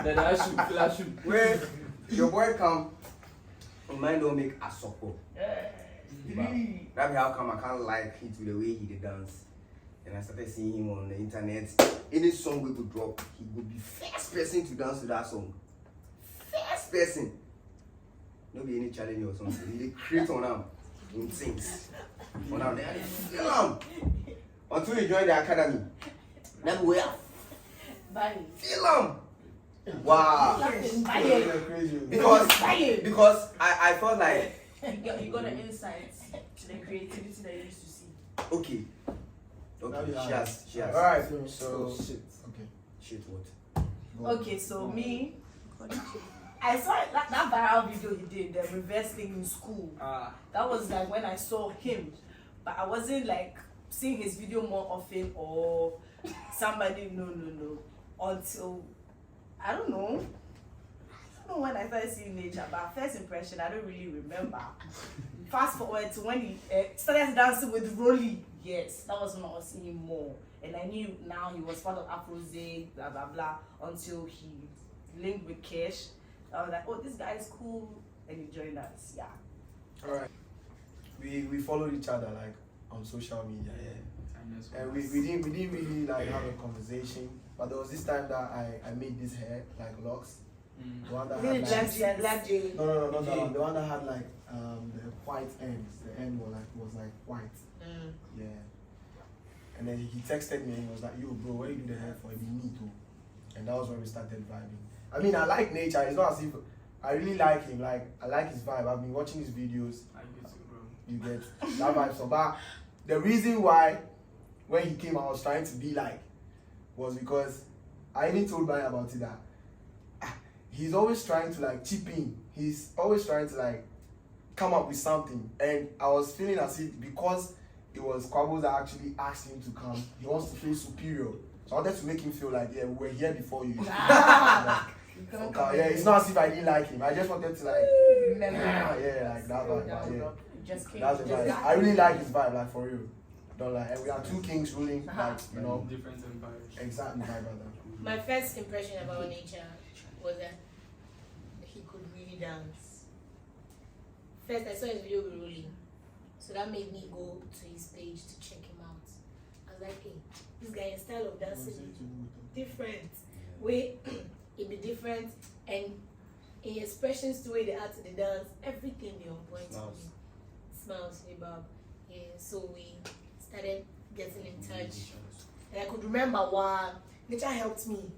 Then I should. Where your boy come, and mine don't make a support. That's how come I can't like it with the way he did dance. And I started seeing him on the internet. Any song we would drop, he would be first person to dance to that song. First person. No be any challenge or something. He create on him in things. On him, they feel him. Until he joined the academy. Then we are feel him. Wow. Because I felt like You got an insight to the creativity that you used to see. okay, she has. Alright, so Shit, what? Okay, so me, I saw that viral video he did, the reverse thing in school. That was like when I saw him, but I wasn't like seeing his video more often or somebody. No. Until I don't know when I started seeing nature, but first impression I don't really remember. Fast forward to when he started dancing with Rolly. Yes, that was when I was seeing him more. And I knew now he was part of Afroze, blah blah blah, until he linked with Kesh. I was like, oh, this guy is cool, and he joined us. Yeah. alright. We followed each other like on social media, yeah. And we didn't really like have a conversation. But there was this time that I made this hair like locks. The one that had like, Black J. no, not that one. The one that had like the white ends. The end was like white. Yeah. And then he texted me and he was like, yo bro, where you do the hair for? It'd be neat too. And that was when we started vibing. I mean, I like nature. It's not as if I really like him. Like I like his vibe. I've been watching his videos. You get that vibe. So but the reason why when he came I was trying to be like was because I even told Brian about it that he's always trying to like chip in. He's always trying to like come up with something. And I was feeling as if because it was Kwabos that actually asked him to come, he wants to feel superior. So I wanted to make him feel like, yeah, we were here before you. Yeah, it's not as if I didn't like him. I just wanted to like, like that vibe. Yeah. Just came. That's the vibe. I really like his vibe, like for real. Don't lie. And we are two kings ruling, like, you know. Different empires. Exactly, my brother. My first impression about nature was that he could really dance. First, I saw his video with Rolling, so that made me go to his page to check him out. I was like, hey, this guy's style of dancing is different. Way it be different, and in expressions, the way they act, the dance, everything they on point. Smiles, Bob. Yeah, so we started getting in touch. And I could remember why nature helped me.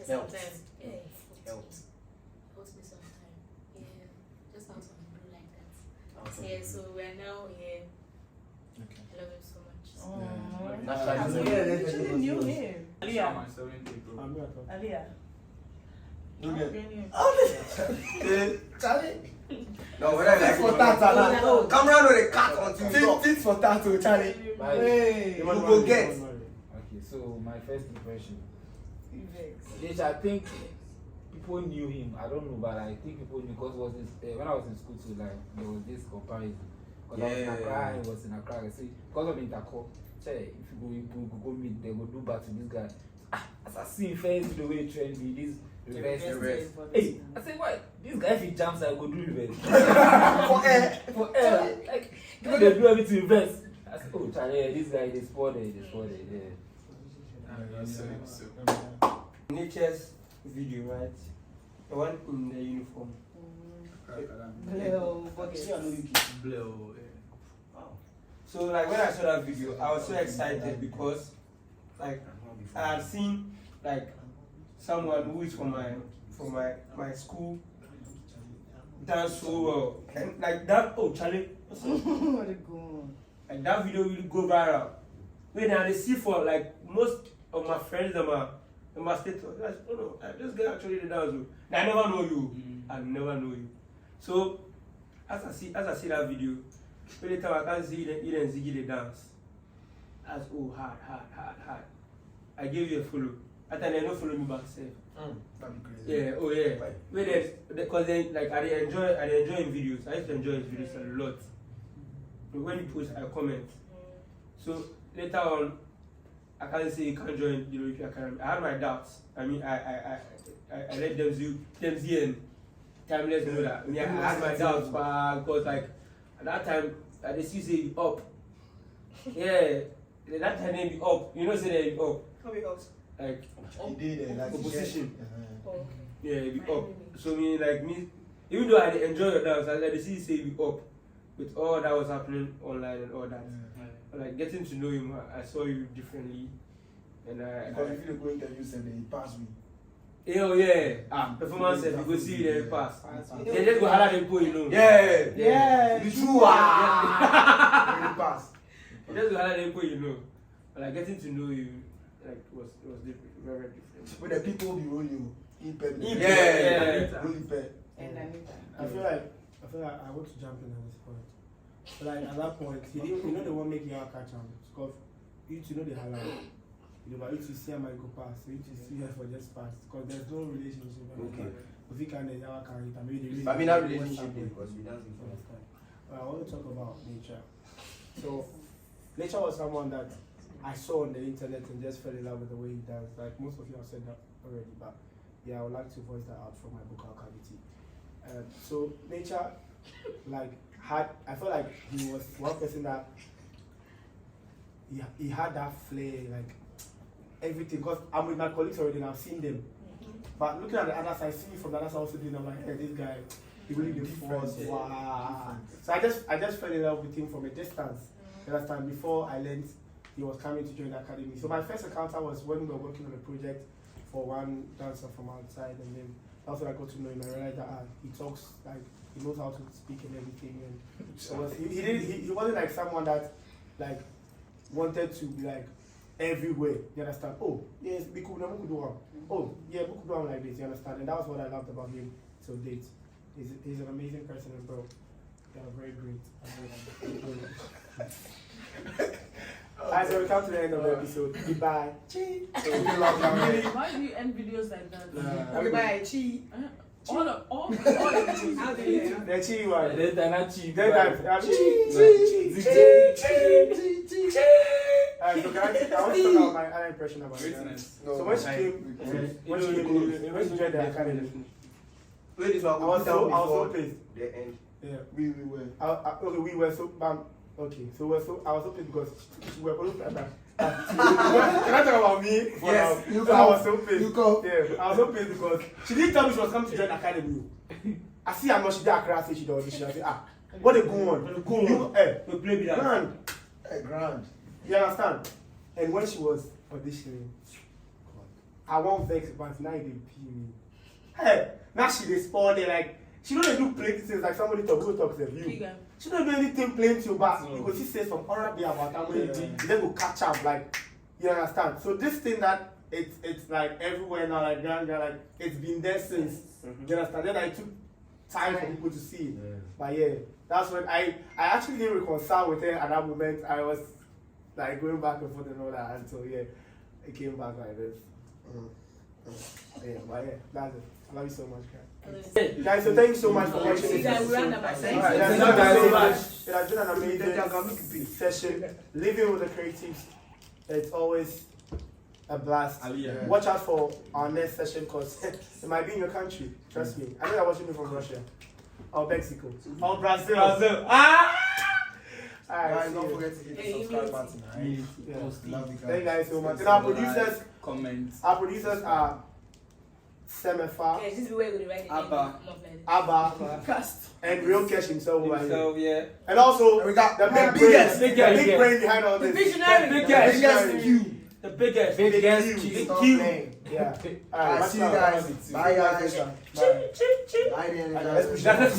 Sometimes, yeah, helped me sometimes. Yeah, just out of the blue like that. Yeah, so we are now here. Okay. I love him so much. Oh, you actually knew him. Aliah. My 7th April. Aliah. Look at Charlie. No, when I like for that, Oh, camera no the cat until you talk. Tits for tattoo, Charlie. Bye. Hey. You go get. Okay, so my first impression. Yes, I think people knew him. I don't know, but I think people knew because when I was in school too, like there was this comparison. Because I was in Accra, he was in Accra. I see, because of Interco, say if you go meet, they go do back to this guy. As I see him first, the way he trained me, this reverse. Hey, I say why? This guy if he jumps, I go do reverse. for air. Like they do everything reverse. I say, oh Charlie, this guy they spoiled it, yeah. Nature's video, right? The one in the uniform. Blue. So like when I saw that video, I was so excited because like I had seen like someone who is from my school dance so well. And like that, oh Charlie, like that video will go viral. When I see for like most of my friends in my status, I said, oh no, this guy actually did dance. I never know you. I never know you. So as I see that video, every time I can't see Eden Ziggy the dance. That's hard. I gave you a follow. At the they don't follow me back safe. That'd be crazy. Yeah, oh yeah. Because then like I enjoy his videos. I used to enjoy his videos a lot. But when he posts, I comment. So later on, I can't say you can't join the European Academy. I had my doubts. I mean, I let them see and Timeless know that. I had my doubts, because like at that time, they still say up. Yeah, that time they be up. You know, say they be up. How we out? Like He did like opposition. Oh, okay. Yeah, it be up. So me, even though I enjoy your dance, I see say it be up with all that was happening online and all that. Like getting to know him, I saw you differently, and Because if you go interview him, then he passed me. oh yeah, performance you go see you then pass. They just go holler them go, you know. Yeah. It's true. He passed. They just go holler them go, you know. But like getting to know you, like was different, very different. But the people be rolling you. Yeah. Rolling pet. And Anita. I feel like I want to jump in at this point. But like at that point, you know they won't make you out catch him. Because you know they halal. You know, but you see I might go past, so you see her for just pass. Because there's no relationship. Okay. If you can maybe I mean that relationship because we dance before. I want to talk about Nature. So Nature was someone that I saw on the internet and just fell in love with the way he danced. Like most of you have said that already, but yeah, I would like to voice that out from my vocal cavity. So Nature, like I felt like he was one person that he had that flair, like everything. Because I'm with my colleagues already and I've seen them. But looking at the other side, seeing from the other side also doing, I'm like, hey, this guy, he really the force. Wow. So I just fell in love with him from a distance. You understand? Before I learned he was coming to join the academy. So my first encounter was when we were working on a project for one dancer from outside, and then that's when I got to know him. I realized that he talks like he knows how to speak and everything. And he wasn't like someone that like wanted to be like everywhere. You understand? Oh yes, we could do one. Oh yeah, we could do one like this. You understand? And that was what I loved about him till date. He's an amazing person, and bro, they are very great. As we come to the end of the episode, goodbye. Cheese. Why do you end videos like that? Goodbye, cheese. All the videos. How do you do? The cheese one. They're not cheap. So can I want to talk about my other impression about her. So when she came, when she joined the academy, Wait, this one I was so pissed. the end. Yeah. We were. Okay, we were so okay, so I was so pissed because we were both like that. Can I talk about me? Yes, I was so pissed. You go. Yeah, I was so pissed because she didn't tell me she was coming to join the academy. I see how much she did Accra say she did audition. I say, what they go on? You, We play with that. grand. Grand. You understand? And when she was auditioning, I won't vex, but now they pee me. Hey, now she dey spoil it like she don't do plenty things like somebody talk to you. She don't do anything plain to you, but you go see say some oral day about that way. Then go catch up like you understand. So this thing that it's like everywhere now, like grand, like it's been there since. You understand? Then I took time for people to see it. But yeah, that's when I actually didn't reconcile with her at that moment. I was like going back and forth and all that until yeah, it came back like this. Yeah, but yeah, that's it. I love you so much, guys. Guys, so thank you so much for watching this episode. It has been an amazing session. Living with the creatives, it's always a blast. Aliah. Watch out for our next session because it might be in your country. Trust me. I know you're watching me from Russia or Mexico or Brazil. Brazil. Alright, Guys, don't forget to hit the subscribe button. Alright? Yeah. Love you Thank you guys. guys so much. And our producers, Comments. are Semefa, Okay, this is where we're going to write it. Abba. Abba, and Real Cash himself. Who are here. So yeah. And also We got the the big biggest, brain, the big brain behind all The this. visionary. The biggest. biggest The biggest. Big Stop Q. playing. Yeah. Alright, see you guys. Bye guys. Bye. Bye then. Let's push it.